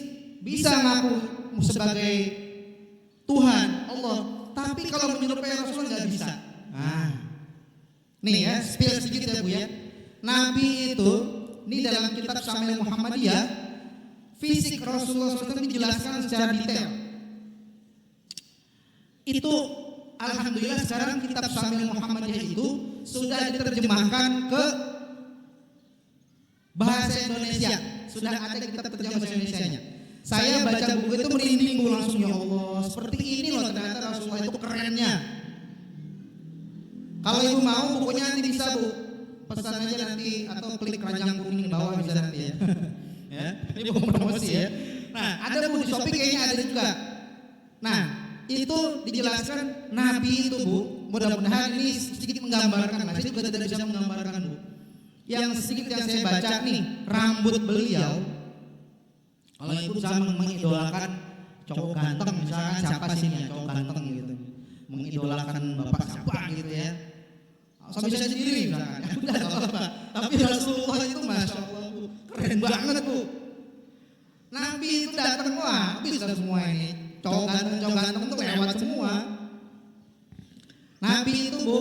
bisa ngaku sebagai Tuhan Allah, tapi kalau menyerupai Rasulullah nggak bisa. Nah, nih ya, spill sedikit ya Bu ya. Nabi itu, ini dalam kitab Syamil Muhammadiyah, fisik Rasulullah SAW dijelaskan secara detail. Itu alhamdulillah sekarang kitab Syamil Muhammadiyah itu sudah diterjemahkan ke bahasa Indonesia. Sudah ada kitab terjemah bahasa Indonesianya. Saya baca buku itu merinding Bu, langsung ya Allah, seperti ini loh ternyata Rasulullah itu kerennya. Kalau Ibu mau bukunya nanti bisa Bu, pesan aja nanti atau klik keranjang kuning di bawah bisa nanti ya. Ya, ini bukan promosi ya. Nah, ada Bu di Shopee kayaknya ada juga. Nah, itu dijelaskan Nabi itu Bu, mudah-mudahan ini sedikit menggambarkan, saya juga tidak bisa menggambarkan Bu. Yang sedikit yang saya baca nih, rambut beliau, kalau Ibu bisa mengidolakan cowok ganteng, misalkan siapa sih nih cowok ganteng gitu, mengidolakan bapak siapa gitu ya, sampai saya sendiri misalkan, ya udah nggak apa-apa. Tapi Rasulullah itu masya Allah Bu, keren banget Bu. Nabi itu datang, wah bisa semua ini, cowok ganteng tuh lewat semua. Nabi itu Bu,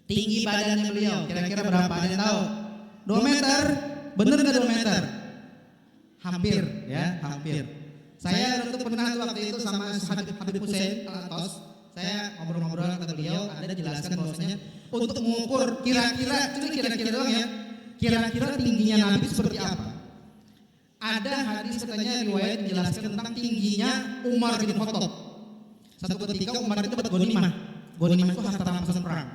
tinggi badannya beliau kira-kira berapa, ada yang tahu? 2 meter, bener nggak 2 meter? Hampir ya, hampir. Saya dulu pernah waktu itu sama Habib Hussein Al-Atos, saya ngobrol-ngobrol kata beliau, ada jelaskan bahwasanya untuk mengukur kira-kira doang ya, kira-kira tingginya Nabi seperti apa. Ada hadis katanya riwayat menjelaskan tentang tingginya Umar bin Khattab. Satu ketika Umar itu dapat ghanimah. Ghanimah itu harta rampasan perang.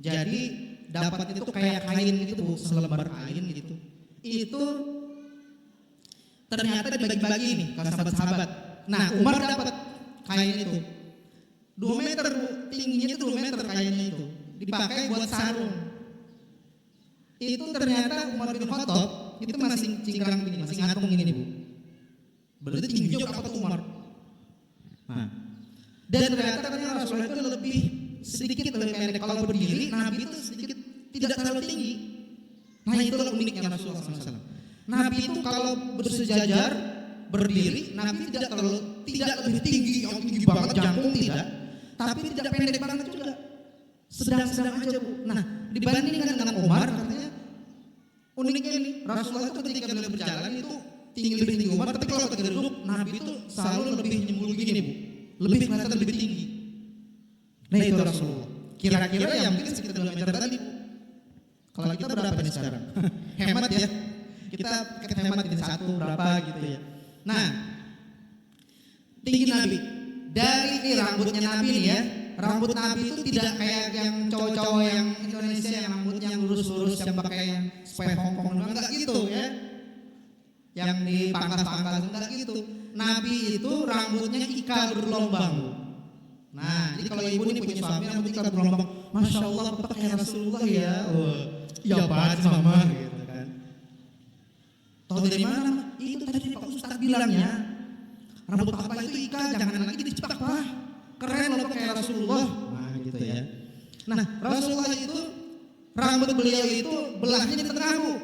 Jadi dapat itu kayak kain gitu Bu, selembar kain gitu. Itu ternyata dibagi-bagi nih ke sahabat-sahabat. Nah, Umar dapat kain itu 2 meter Bu, tingginya itu 2 meter kainnya itu, dipakai buat sarung. Itu ternyata Umar bin Khattab itu masih cingkrang gini, masih ngatung gini Bu. Berarti tingginya berapa tuh Umar? Nah, dan ternyata Rasulullah itu lebih sedikit lebih pendek. Kalau berdiri, Nabi itu sedikit tidak terlalu tinggi. Nah, itulah uniknya Rasulullah SAW. Nabi itu kalau bersejajar berdiri, Nabi tidak lebih tinggi, yang tinggi banget jangkung tidak, tapi tidak pendek banget juga, sedang-sedang aja Bu. Nah, dibandingkan dengan Umar, katanya uniknya ini Rasulullah itu ketika beliau berjalan itu lebih tinggi Umar, tapi kalau ketika duduk Nabi itu selalu lebih nyembul gini Bu, lebih kelihatan lebih tinggi. Nah itu Rasulullah. Kira-kira ya mungkin sekitar 2 meter tadi Bu. Kalau kita berapa nih sekarang? Hemat ya. Kita hemat ini 1 berapa gitu ya. Nah, tinggi Nabi. Dari ini rambutnya Nabi nih ya. rambut Nabi itu tidak kayak yang cowok-cowok yang Indonesia yang rambutnya lurus-lurus yang pakai yang spray Hongkong, enggak gitu ya. Yang dipangkas-pangkas enggak gitu. Nabi itu rambutnya ikal bergelombang. Nah, jadi kalau ibu ini punya suami rambut ikal bergelombang, Masya Allah Bapak kayak Rasulullah ya. Iya Pak, sama gitu kan. Tahu dari mana? Itu tadi Pak Ustadz bilangnya. Rambut Papa itu ikal, jangan lagi dicepak Pak. Keren loh kayak Rasulullah. Nah gitu ya. Nah Rasulullah itu rambut beliau itu belahnya di tengah Bu.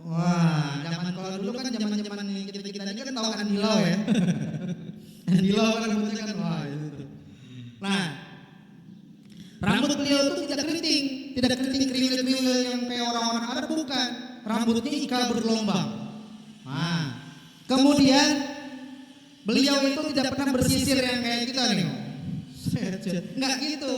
Wah, zaman kalau dulu kan zaman kita ini kan tahu Andilau ya. Andilau kan rambutnya kan wah itu. Nah, rambut beliau itu tidak keriting kriwil yang kayak orang-orang Arab, bukan. Rambutnya ikal bergelombang. Nah, kemudian beliau itu tidak pernah bersisir yang kayak kita nih. Enggak gitu.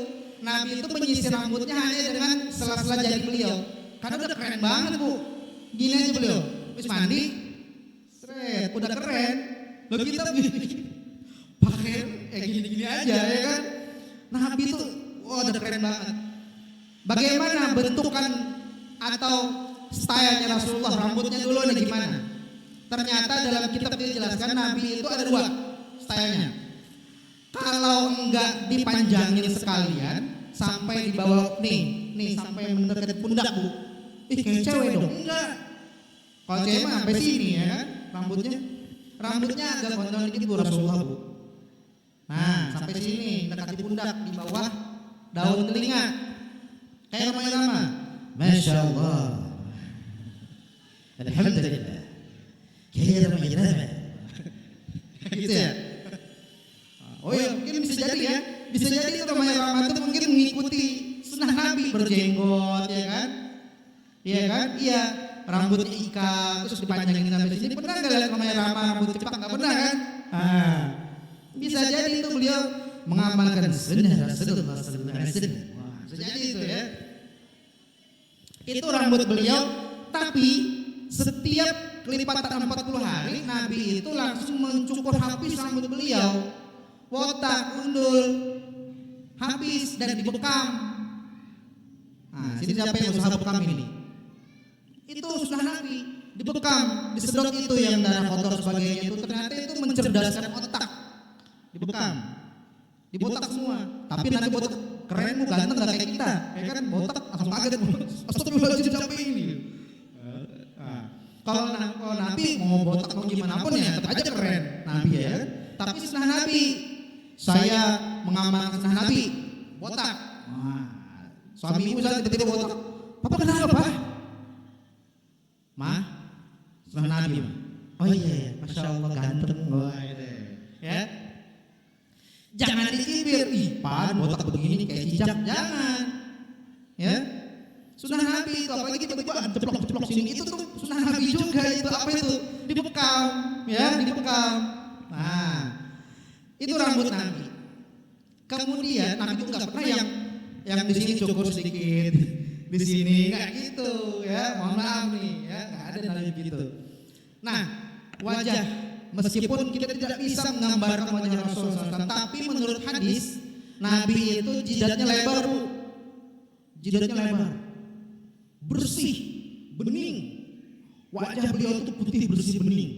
Nabi itu menyisir rambutnya hanya dengan sela-sela jari beliau. Karena udah keren banget Bu. Gini aja beliau, habis mandi, seret, udah keren. Lo kita pakai gini-gini aja ya kan. Nabi itu, wah udah keren banget. Bagaimana bentukan atau stylenya Rasulullah, rambutnya dulu ada gimana? Ternyata dalam kitab dijelaskan Nabi itu ada 2 stylenya. Kalau enggak dipanjangin sekalian sampai di bawah nih sampai mendekati pundak Bu. Ih kayak cewek dong. Enggak. Kalau cewek mah sampai sini ya kan rambutnya agak gondrong dikit Bu Rasulullah Bu. Nah sampai sini mendekati pundak, di bawah daun telinga. Kayak Rama. Masya Allah. Alhamdulillah. Kayak Rama. Gitu ya. Oh ya mungkin bisa jadi ya. Bisa jadi itu Rama itu mungkin mengikuti sunnah Nabi, berjenggot ya kan. Iya kan? Iya. Rambutnya ikat terus dipanjangin sampai sini. Pernah nggak lihat Rama rambut cepak? Nggak pernah kan? Bisa jadi itu beliau mengamalkan sunnah Rasulullah sallallahu alaihi wasallam. Bisa jadi itu ya. Itu rambut beliau, tapi setiap kelipatan 40 hari Nabi itu langsung mencukur habis rambut beliau. Botak, undul, habis dan dibekam. Nah, sini siapa yang usaha bekam ini? Itu sunnah Nabi, dibekam, disedot itu yang darah kotor sebagainya itu ternyata itu mencerdaskan otak. Dibekam, dibotak semua. Tapi Nabi botak keren, Bu, ganteng gak kayak kita. Ya kan botak langsung kaget. Astagfirullahaladzim sampai ini. Kalau Nabi mau botak mau gimana pun ya tetap aja keren Nabi ya kan. Tapi sunnah Nabi, saya mengamalkan sunnah Nabi, botak. Suami ibu misalnya tiba-tiba botak, Papa kenapa Pak? Mah, sunnah Nabi. Oh iya, Masya Allah ganteng. Ya. Jangan dicibir, ih Pak botak begini kayak cicak, jangan. Ya. Sunnah Nabi itu apalagi tiba-tiba ada ceplok sini itu tuh sunnah Nabi juga itu apa itu? Dibekam, ya, dibekam. Nah, itu rambut Nabi. Kemudian Nabi itu nggak pernah yang di sini cukur sedikit, di sini nggak gitu, ya. Mohon maaf nih, ya, nggak ada Nabi gitu. Nah, wajah meskipun kita tidak bisa menggambarkan wajah Rasulullah SAW, tapi menurut hadis Nabi itu jidatnya lebar, Bu. Jidatnya lebar, bersih, bening. Wajah beliau itu putih bersih bening.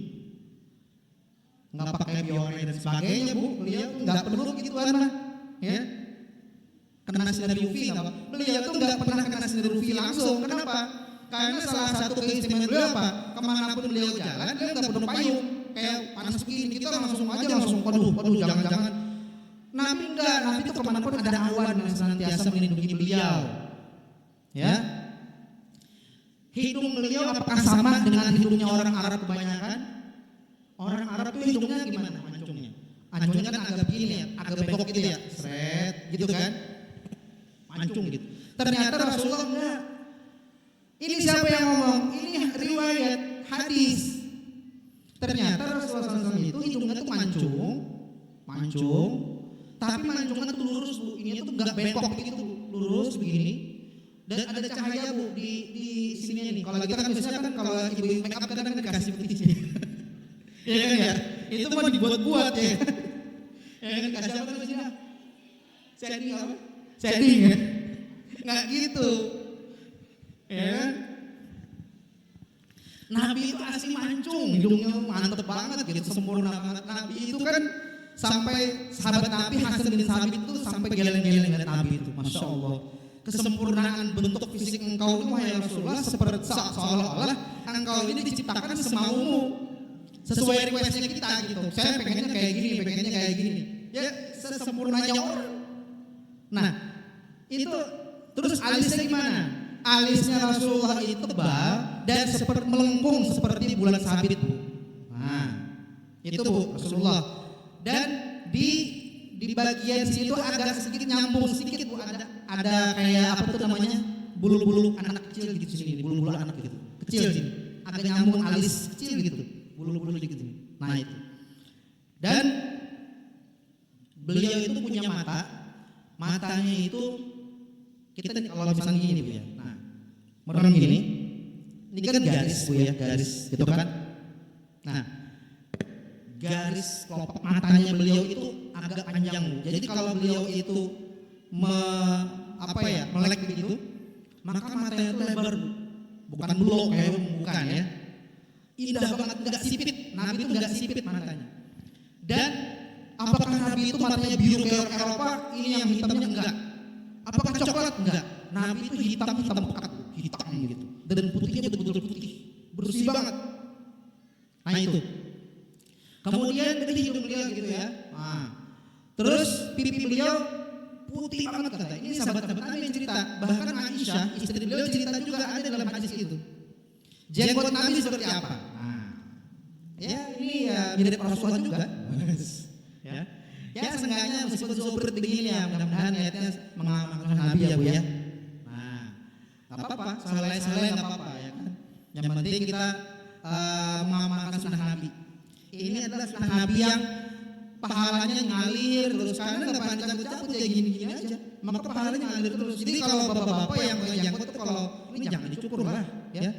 Nggak pakai biore dan sebagainya Bu, beliau nggak perlu gituan mah, ya. Kena sinar UV nggak? Beliau tuh nggak pernah kena sinar UV langsung. Kenapa? Karena salah satu keistimewaan beliau apa? Kemanapun beliau jalan, beliau nggak perlu payung. Kayak panas begini kita langsung waduh jangan. Nabi enggak, Nabi itu kemanapun ada awan yang senantiasa melindungi beliau. Ya. Hidung beliau apakah sama dengan hidungnya orang Arab kebanyakan? Orang Arab itu hidungnya gimana mancungnya? Mancungnya kan agak begini ya, agak bengkok gitu ya, seret gitu kan, mancung gitu. Ternyata Rasulullah enggak. Ini siapa yang ngomong? Ini riwayat hadis. Ternyata Rasulullah SAW itu hidungnya tuh mancung, tapi mancungnya tuh lurus Bu. Ini tuh enggak bengkok gitu, lurus begini. Dan ada cahaya Bu di sini nih. Kalau kita kan biasanya kan kalau ibu make up kadang dikasih putih. Ya kan ya? Itu mah dibuat-buat ya. Ya kan kasih apa tuh sini? Setting apa? Setting ya? Nggak gitu. Ya kan? Nabi itu asli mancung, hidungnya mantep banget gitu, sempurna banget. Nabi itu kan sampai sahabat Nabi Hasan bin Sabit itu sampai geleng-geleng lihat Nabi itu, masya Allah. Kesempurnaan bentuk fisik engkau itu wahai Rasulullah seperti seolah-olah engkau ini diciptakan semaumu, sesuai requestnya kita gitu. Saya pengennya kayak gini, pengennya kayak gini. Ya sesempurnanya orang. Nah itu terus alisnya gimana? Alisnya Rasulullah itu tebal dan seperti melengkung seperti bulan sabit, Bu. Nah, itu Bu Rasulullah. Dan di bagian situ agak sedikit nyambung sedikit Bu, ada kayak apa tuh namanya? Bulu-bulu anak kecil gitu sini, bulu-bulu anak gitu. Kecil sini. Agak nyambung alis kecil gitu. Bulu-bulu gitu. Nah, itu. Dan beliau itu punya mata. Matanya itu kita kalau misalnya gini Bu ya. Nah, merem gini. Ini kan garis Bu ya, garis gitu kan. Nah, garis kelopak matanya beliau itu agak panjang Bu. Jadi kalau beliau itu melek begitu, maka matanya itu lebar Bu. Bukan bulog kayak bukan ya. Indah banget, enggak sipit. Nabi itu enggak sipit matanya. Dan apakah Nabi itu matanya biru kayak orang Eropa? Ini yang hitamnya enggak. Apakah coklat? Enggak. Nabi itu hitam pekat, hitam gitu. Dan putihnya betul-betul putih, bersih banget. Nah itu. Kemudian dari hidung beliau gitu ya. Nah, terus pipi beliau putih banget kata. Ini sahabat-sahabat Nabi yang cerita. Bahkan Aisyah, istri beliau cerita juga ada dalam hadis itu. Jenggot Nabi seperti apa? Nah, ya ini ya mirip Rasulullah juga. Ya. Ya seenggaknya meskipun seperti begini ya, mudah-mudahan niatnya mengamalkan Nabi ya Bu ya. Nah, nggak apa-apa, saleh-saleh nggak apa-apa ya kan. Yang penting kita mengamalkan sunnah Nabi. Ini adalah sunnah Nabi yang pahalanya ngalir terus, karena nggak panjang cabut ya gini-gini aja, maka pahalanya ngalir terus. Jadi kalau bapak-bapak yang punya janggut tuh kalau ini jangan dicukur lah, ya.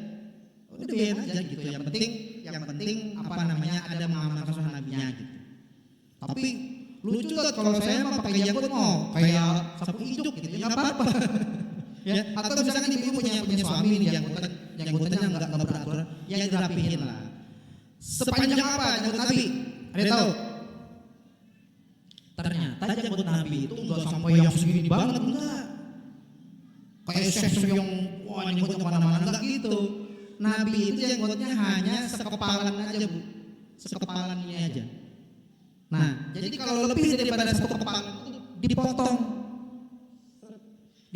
Udah biarin aja gitu. Yang penting apa namanya ada mengamalkan sunnah Nabinya gitu. Tapi lucu tuh kalau saya mah pakai janggut kayak sapu ijuk gitu, ya nggak apa-apa. Ya, atau misalkan ibu punya suami ini janggutannya nggak beraturan, ya dirapihin lah. Sepanjang apa janggut Nabi? Ada tahu? Ternyata janggut Nabi itu nggak sampai yang segini banget, enggak. Kayak chef yang wah janggut kemana-mana enggak gitu. Nabi itu janggutnya hanya sekepalan aja Bu, sekepalan ini aja. Nah, jadi kalau lebih daripada satu kepalan itu dipotong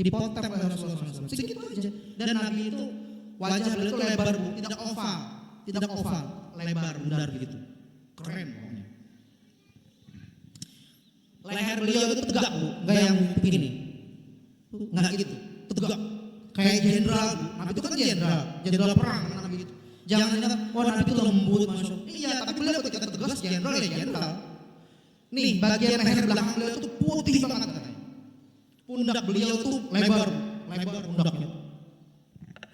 oleh Rasulullah SAW. Sedikit aja. Dan Nabi itu wajah beliau itu lebar Bu, tidak oval, lebar bundar gitu. Keren pokoknya. Leher beliau itu tegak Bu, enggak yang begini. Enggak gitu, tegak. Kayak jenderal Bu. Nabi itu kan jenderal perang Nabi itu. Jangan Nabi itu lembut masuk. Iya, tapi beliau ketika tegas jenderal ya jenderal. Nih, bagian leher belakang beliau itu putih banget katanya. Pundak beliau tuh lebar pundaknya.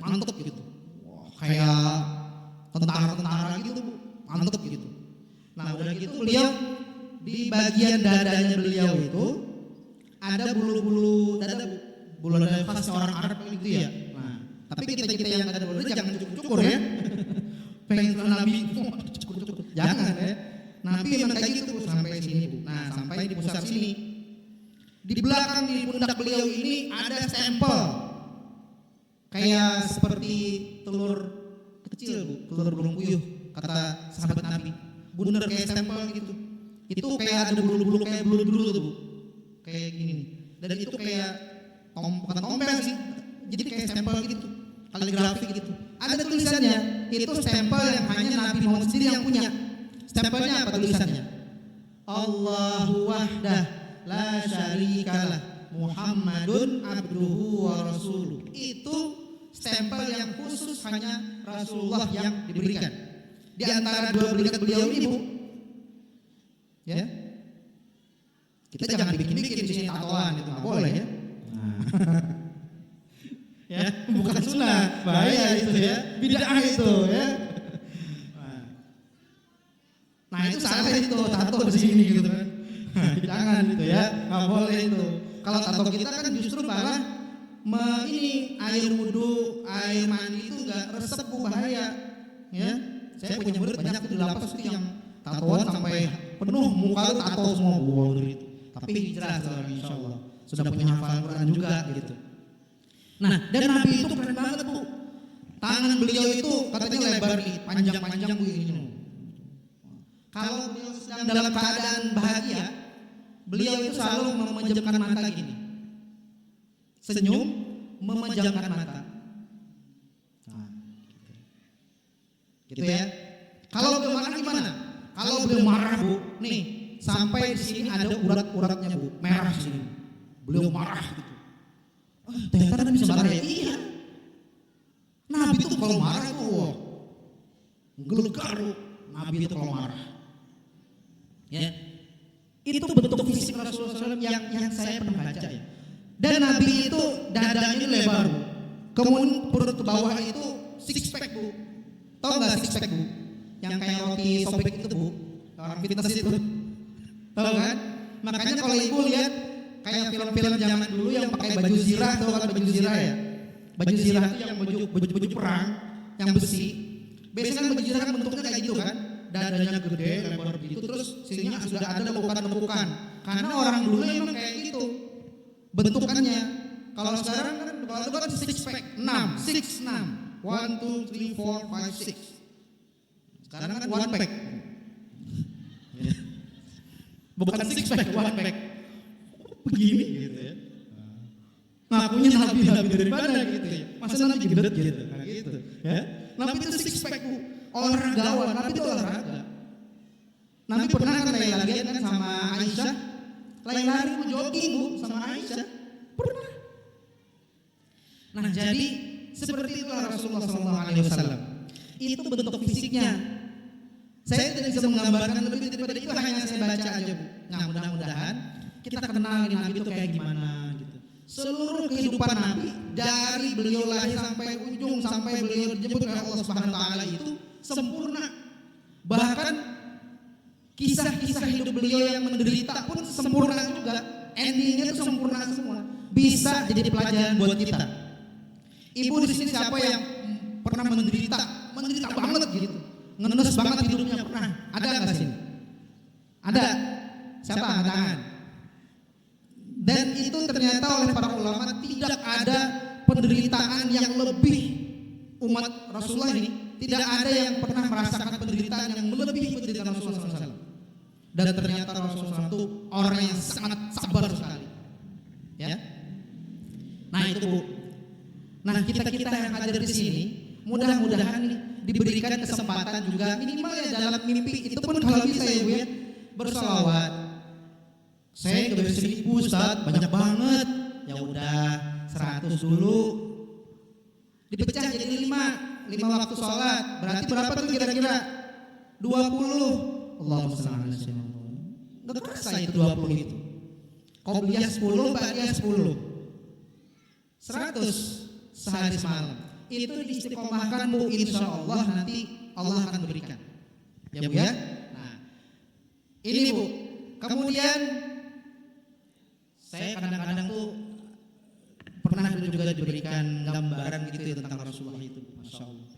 Mantep gitu. Wah, kayak tentara gitu Bu. Mantep gitu. Nah, udah gitu beliau di bagian dadanya beliau itu ada bulu-bulu dada Bu. Bulu dada khas orang Arab gitu ya. Nah, tapi kita yang ada bulu dada jangan cukur ya. Pengen Nabi cukur. Jangan ya. Nabi memang kayak gitu Bu, sampai sini Bu. Nah, sampai di pusar sini. Di belakang di pundak beliau ini ada stempel. Kayak seperti telur kecil Bu, telur burung puyuh kata sahabat Nabi. Bundar kayak stempel gitu. Itu kayak ada bulu-bulu kayak bulu dulu tuh Bu. Kayak gini nih. Dan itu kayak bukan tompel sih. Jadi kayak stempel gitu. Kaligrafi gitu. Ada tulisannya. Itu stempel yang hanya Nabi Muhammad sendiri yang punya. Stempelnya apa tulisannya? Allahu wahdah la syarikalah Muhammadun abduhu wa rasuluh. Itu stempel yang khusus hanya Rasulullah yang diberikan. Di antara dua berikat beliau ini Bu. Ya. Kita jangan bikin-bikin di sini tatoan itu enggak boleh ya. Ya, bukan sunnah, bahaya itu ya. Bid'ah itu ya. Nah itu salah itu tato di sini gitu kan. Jangan itu ya, nggak boleh itu. Kalau tato kita kan justru malah ini air wudhu, air mandi itu nggak resep Bu, bahaya. Ya, saya punya murid banyak tuh di lapas itu yang tatoan sampai penuh muka lu tato semua Bu itu. Tapi hijrah sekarang insya Allah sudah punya hafalan Quran juga gitu. Nah, dan Nabi itu keren banget Bu. Tangan beliau itu katanya lebar nih, panjang-panjang Bu ini. Kalau beliau sedang dalam keadaan bahagia, beliau itu selalu memejamkan mata gini. Senyum, memejamkan mata. Nah, gitu ya. Kalau beliau marah gimana? Kalau beliau marah Bu, nih sampai di sini ada urat-uratnya Bu, merah sini. Beliau marah gitu. Ternyata Nabi bisa marah ya? Iya. Nabi itu kalau marah itu gelegar Nabi itu kalau marah. Ya. Itu bentuk fisik Rasulullah SAW yang saya pernah baca ya. Dan Nabi itu dadanya ini lebar Bu. Kemudian perut ke bawah itu six pack Bu. Tahu nggak six pack Bu? Yang kayak roti sobek itu Bu. Orang fitness itu. Tahu kan? Makanya kalau ibu lihat kayak film-film zaman dulu yang pakai baju zirah, tahu kan baju zirah ya? Baju zirah itu yang baju perang yang besi. Biasanya kan baju zirah kan bentuknya kayak gitu kan? Dadanya gede, lebar gitu, terus sininya sudah ada lekukan-lekukan. Karena orang dulu emang kayak gitu bentukannya. Kalau sekarang kan kalau itu kan six pack, 6, 1, 2, 3, 4, 5, 6. Sekarang kan one pack. Bukan six pack, one pack. Begini gitu ya. Ngakunya nabi dari mana gitu ya. Masa nabi gendut gitu. Nah, gitu. Ya. Nabi itu six pack Bu. Olahragawan, Nabi itu olahraga. Nabi pernah kan lari kan sama Aisyah. Lari Bu, jogging Bu sama Aisyah. Pernah. Nah, jadi seperti itulah Rasulullah SAW. Itu bentuk fisiknya. Saya tidak bisa menggambarkan lebih daripada itu, hanya saya baca aja Bu. Nah, mudah-mudahan kita kenal Nabi itu kayak gimana gitu. Seluruh kehidupan Nabi dari beliau lahir sampai ujung, sampai beliau dijemput oleh Allah Subhanahu wa taala itu sempurna. Bahkan kisah-kisah hidup beliau yang menderita pun sempurna juga. Endingnya itu sempurna semua. Bisa jadi pelajaran buat kita. Ibu di sini siapa yang pernah menderita banget gitu? Ngenes banget hidupnya pernah? Ada nggak sini? Ada. Siapa? Angkat tangan. Dan itu ternyata oleh para ulama tidak ada penderitaan yang lebih umat Rasulullah ini. Tidak ada yang pernah merasakan penderitaan yang melebihi penderitaan Rasulullah SAW. Dan ternyata Rasulullah SAW itu orang yang sangat sabar sekali. Ya. Nah itu Bu. Nah kita yang hadir di sini, mudah-mudahan diberikan kesempatan juga minimal ya dalam mimpi itu pun kalau bisa ya Bu ya, bersolawat. Saya udah 1000 Ustaz, banyak banget. Ya udah 100 dulu. Dipecah jadi 5 waktu sholat. Berarti berapa tuh kira-kira? 20. Allahumma shalli ala sayyidina Muhammad. Enggak kerasa itu 20 itu. Qobliyah 10, ba'diyah 10. 100 sehari semalam. Itu diistiqomahkan Bu, insyaallah nanti Allah akan berikan. Ya Bu ya. Nah, ini Bu. Kemudian saya kadang-kadang tuh pernah juga diberikan gambaran gitu ya tentang Rasulullah itu, Masya Allah.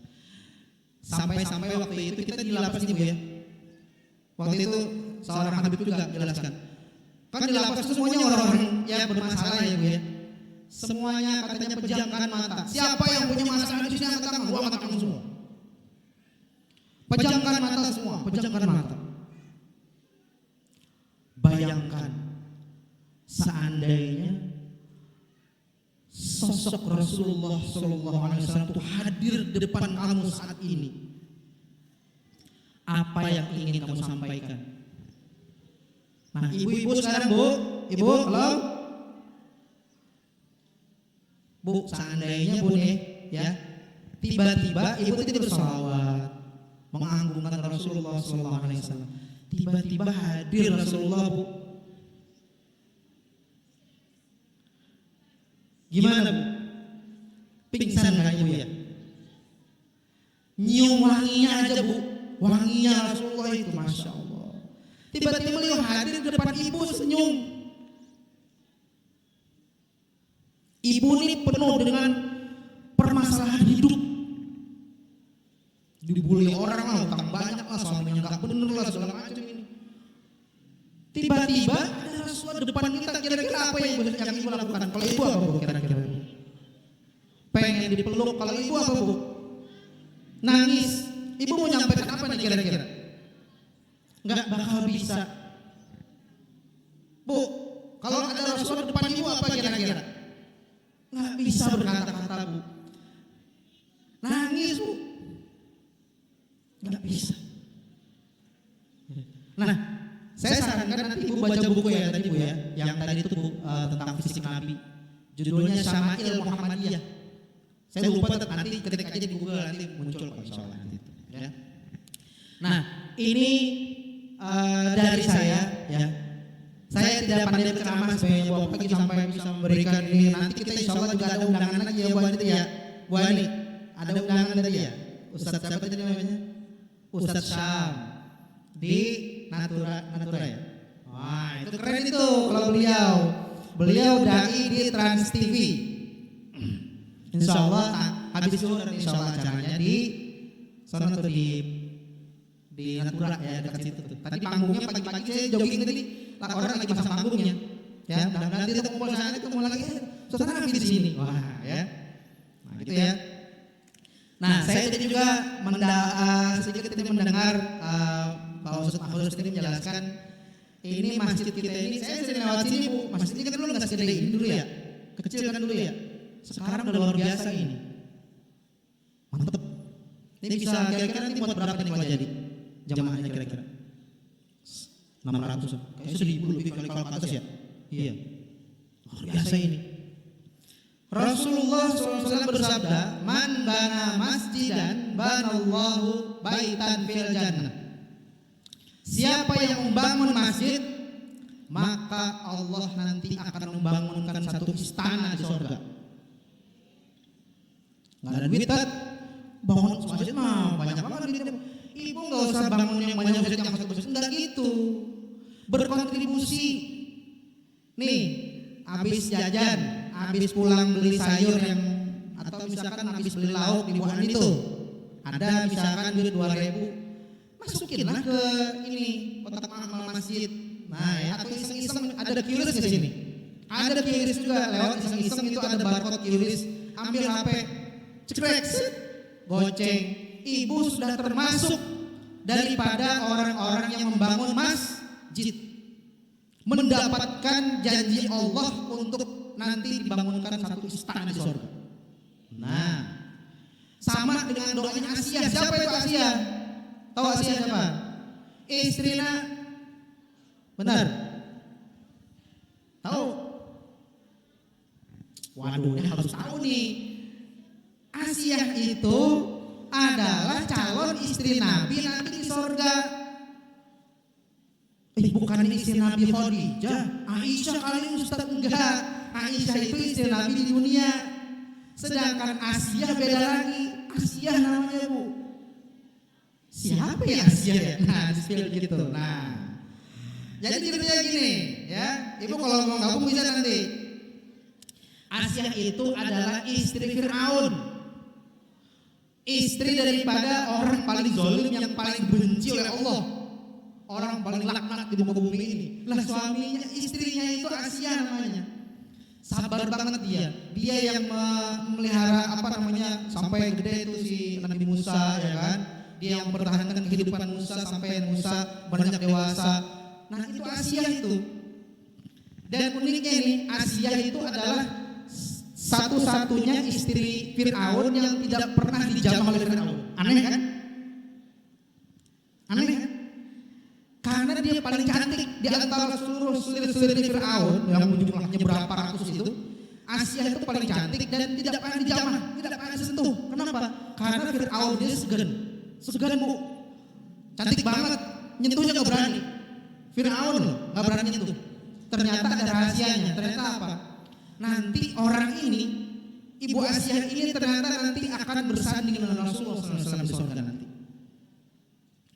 Sampai-sampai waktu itu kita di lapas nih Bu ya. Waktu itu seorang Habib juga menjelaskan. Kan di lapas itu semuanya orang-orang ya bermasalah ya Bu ya. Semuanya katanya pejamkan mata. Siapa yang punya masalah di sini angkat tangan, gua angkat tangan semua. Pejamkan mata semua, pejamkan mata. Bayangkan seandainya sosok Rasulullah SAW itu hadir di depan kamu saat ini, apa yang ingin kamu sampaikan? Nah, ibu-ibu sekarang Bu, ibu, halo, Bu, seandainya Bu nih, ya, tiba-tiba ibu itu bersolawat, mengagungkan Rasulullah SAW, tiba-tiba hadir Rasulullah Bu. Gimana Bu? Pingsan nggak Ibu ya? Nyium wanginya aja Bu, wanginya Rasulullah itu Masya Allah. Tiba-tiba beliau hadir di depan Ibu senyum. Ibu ini penuh dengan permasalahan hidup. Dibully orang lah, utang banyak lah, suaminya nggak bener lah, segala macam ini. Tiba-tiba ada Rasulullah depan kita, kira-kira apa yang ibu lakukan? Kalau ibu apa bu kira-kira? Pengen dipeluk, kalau ibu apa bu? Nangis. Ibu mau nyampaikan apa nih kira-kira? Nggak bakal bisa. Bu, kalau ada Rasulullah depan ibu apa kira-kira? Nggak bisa berkata-kata bu. Nangis bu. Nggak bisa. Nah, saya sarankan nanti ibu baca buku ya tadi bu ya, yang tadi itu bu tentang fisik Nabi. Judulnya Syama'il Muhammadiyah. Saya lupa nanti ketik aja di Google nanti muncul insya Allah nanti. Ya. Nah, ini dari saya ya. Saya tidak pandai berceramah sebenarnya Bapak Pagi sampai bisa memberikan ini. Nanti kita insya Allah juga ada undangan lagi ya Bu Ani ya. Bu Ani, ada undangan tadi ya. Ustadz siapa tadi namanya? Ustadz Syam di Natura ya. Wah itu keren itu kalau beliau dai di Trans TV. Insya Allah habis itu insya Allah acaranya di sana tuh di Natura ya dekat situ tuh. Tadi panggungnya pagi-pagi saya jogging tadi, orang lagi pasang panggungnya. Ya, nanti kita kumpul sana ketemu lagi. Suasana Nabi di sini. Wah, ya. Nah, gitu ya. Nah, saya tadi juga sedikit tadi mendengar Pak Ustadz Mahfuz tadi menjelaskan ini masjid kita ini, saya sering lewat sini Bu. Masjid ini kan dulu nggak segede ini dulu ya, kecil kan dulu ya. Sekarang udah luar biasa ini. Mantep. Ini bisa kira-kira nanti buat berapa nih kalau jadi? Jamaahnya kira-kira 600, kayak 1000 lebih kali kalau ke atas ya. Iya, luar biasa ini. Rasulullah SAW bersabda, man bana masjidan banallahu baitan fil jannah. Siapa yang membangun masjid, maka Allah nanti akan membangunkan satu istana di surga. Nggak ada duit, bangun masjid mah banyak banget duitnya. Ibu nggak usah bangun yang banyak masjid yang masuk enggak gitu. Berkontribusi. Nih, habis jajan, habis pulang beli sayur yang atau misalkan habis beli lauk di buahan itu. Ada misalkan duit 2.000, masukinlah ke ini kotak amal masjid. Nah, ya, atau iseng-iseng ada QRIS di sini. Ada QRIS juga lewat iseng-iseng itu ada barcode QRIS. Ambil HP, cekrek, goceng. Ibu sudah termasuk daripada orang-orang yang membangun masjid, mendapatkan janji Allah untuk nanti dibangunkan satu istana di surga. Nah, sama dengan doanya Asia. Siapa itu Asia? Tahu Asia siapa? Istrinya, benar? Tahu? Waduh, ini harus tahu nih. Asia itu adalah calon istri Nabi nanti di surga. Bukan istri Nabi Khadijah, Aisyah kali ini Ustaz, enggak. Aisyah itu istri Nabi di dunia. Sedangkan Asia beda lagi. Asia namanya Bu. Siapa ya Asia ya? Nah, di gitu. Nah, jadi ceritanya gini, ya. Ibu kalau mau gabung bisa nanti. Asia itu adalah istri Fir'aun. Istri daripada orang paling zalim yang paling benci oleh Allah. Orang paling laknat di muka bumi ini. Lah suaminya, istrinya itu Asia namanya. Sabar banget dia. Dia yang memelihara sampai gede itu si Nabi Musa ya kan. Dia yang mempertahankan kehidupan Musa sampai Musa beranjak dewasa. Nah, itu Asia itu. Dan uniknya ini, Asia itu adalah satu-satunya istri Fir'aun yang tidak pernah dijamah oleh Fir'aun. Aneh kan? Aneh kan? Karena dia paling cantik di antara seluruh sulir-sulir Fir'aun yang jumlahnya berapa ratus itu. Asia itu paling cantik dan tidak pernah dijamah, tidak pernah disentuh. Kenapa? Karena Fir'aun dia segan Bu. Cantik banget, nyentuhnya gak berani. Fir'aun gak berani nyentuh. Ternyata ada rahasianya. Ternyata apa? Nanti orang ini, Ibu Asia ini ternyata nanti akan bersanding dengan Rasulullah SAW di surga nanti.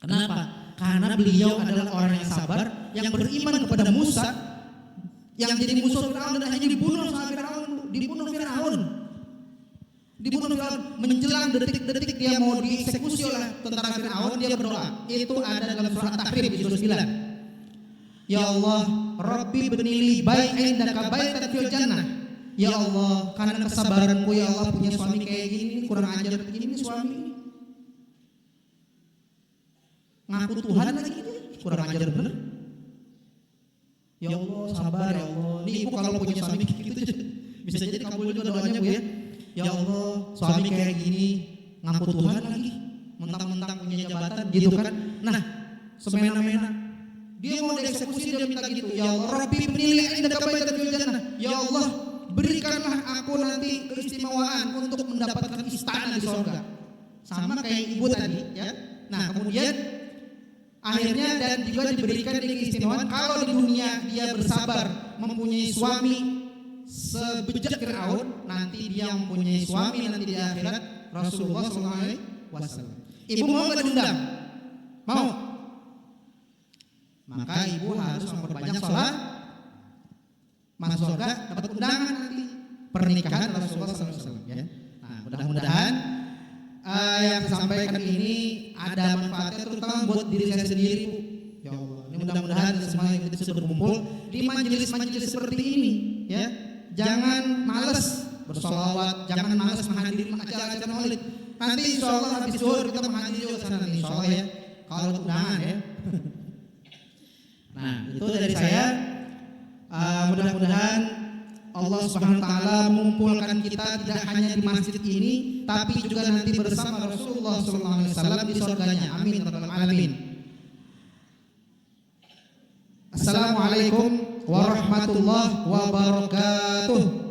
Kenapa? Karena beliau adalah orang yang sabar, yang beriman kepada Musa, yang jadi musuh Fir'aun dan hanya dibunuh sama Fir'aun. dibunuh Firaun. Menjelang detik-detik dia mau dieksekusi oleh tentara Firaun, dia berdoa. Itu ada dalam surat At-Tahrim di surah 9. Ya Allah, Rabbi benili baik indaka baitan fil jannah. Ya Allah, karena kesabaranku ya Allah punya suami kayak gini, kurang ajar begini suami ini. Ngaku Tuhan lagi ini, kurang ajar bener. Ya Allah, sabar ya Allah. Nih ibu kalau punya suami gitu bisa jadi kabul juga doanya Bu ya. Ya Allah, suami kayak gini, ngaku Tuhan lagi, mentang-mentang punya jabatan gitu kan. Nah, semena-mena dia mau dieksekusi, dia minta gitu. Ya Allah, Rabbi benili indaka baitan fil jannah. Ya Allah, berikanlah aku nanti keistimewaan untuk mendapatkan istana di surga. Sama kayak ibu tadi ya. Nah, kemudian akhirnya dan juga diberikan keistimewaan kalau di dunia dia bersabar mempunyai suami sebejat Firaun, nanti dia mempunyai suami nanti di akhirat Rasulullah SAW. Ibu mau nggak diundang? Mau? Maka ibu harus memperbanyak sholat, masuk surga dapat undangan nanti pernikahan Rasulullah SAW. Ya. Nah, mudah-mudahan yang saya sampaikan ini ada manfaatnya terutama buat diri saya sendiri, Bu. Ya Allah, ini mudah-mudahan semua yang kita sudah berkumpul di majelis-majelis seperti ini, ya. Jangan malas bersolawat, jangan malas menghadiri acara-acara maulid. Nanti insya Allah habis zuhur kita menghadiri juga sana nanti insya Allah ya. Kalau undangan ya. Nah itu dari saya. Mudah-mudahan Allah Subhanahu Wa Taala mengumpulkan kita tidak hanya di masjid ini, tapi juga nanti bersama Rasulullah SAW di surganya. Amin ya rabbal alamin. Assalamualaikum warahmatullahi wabarakatuh.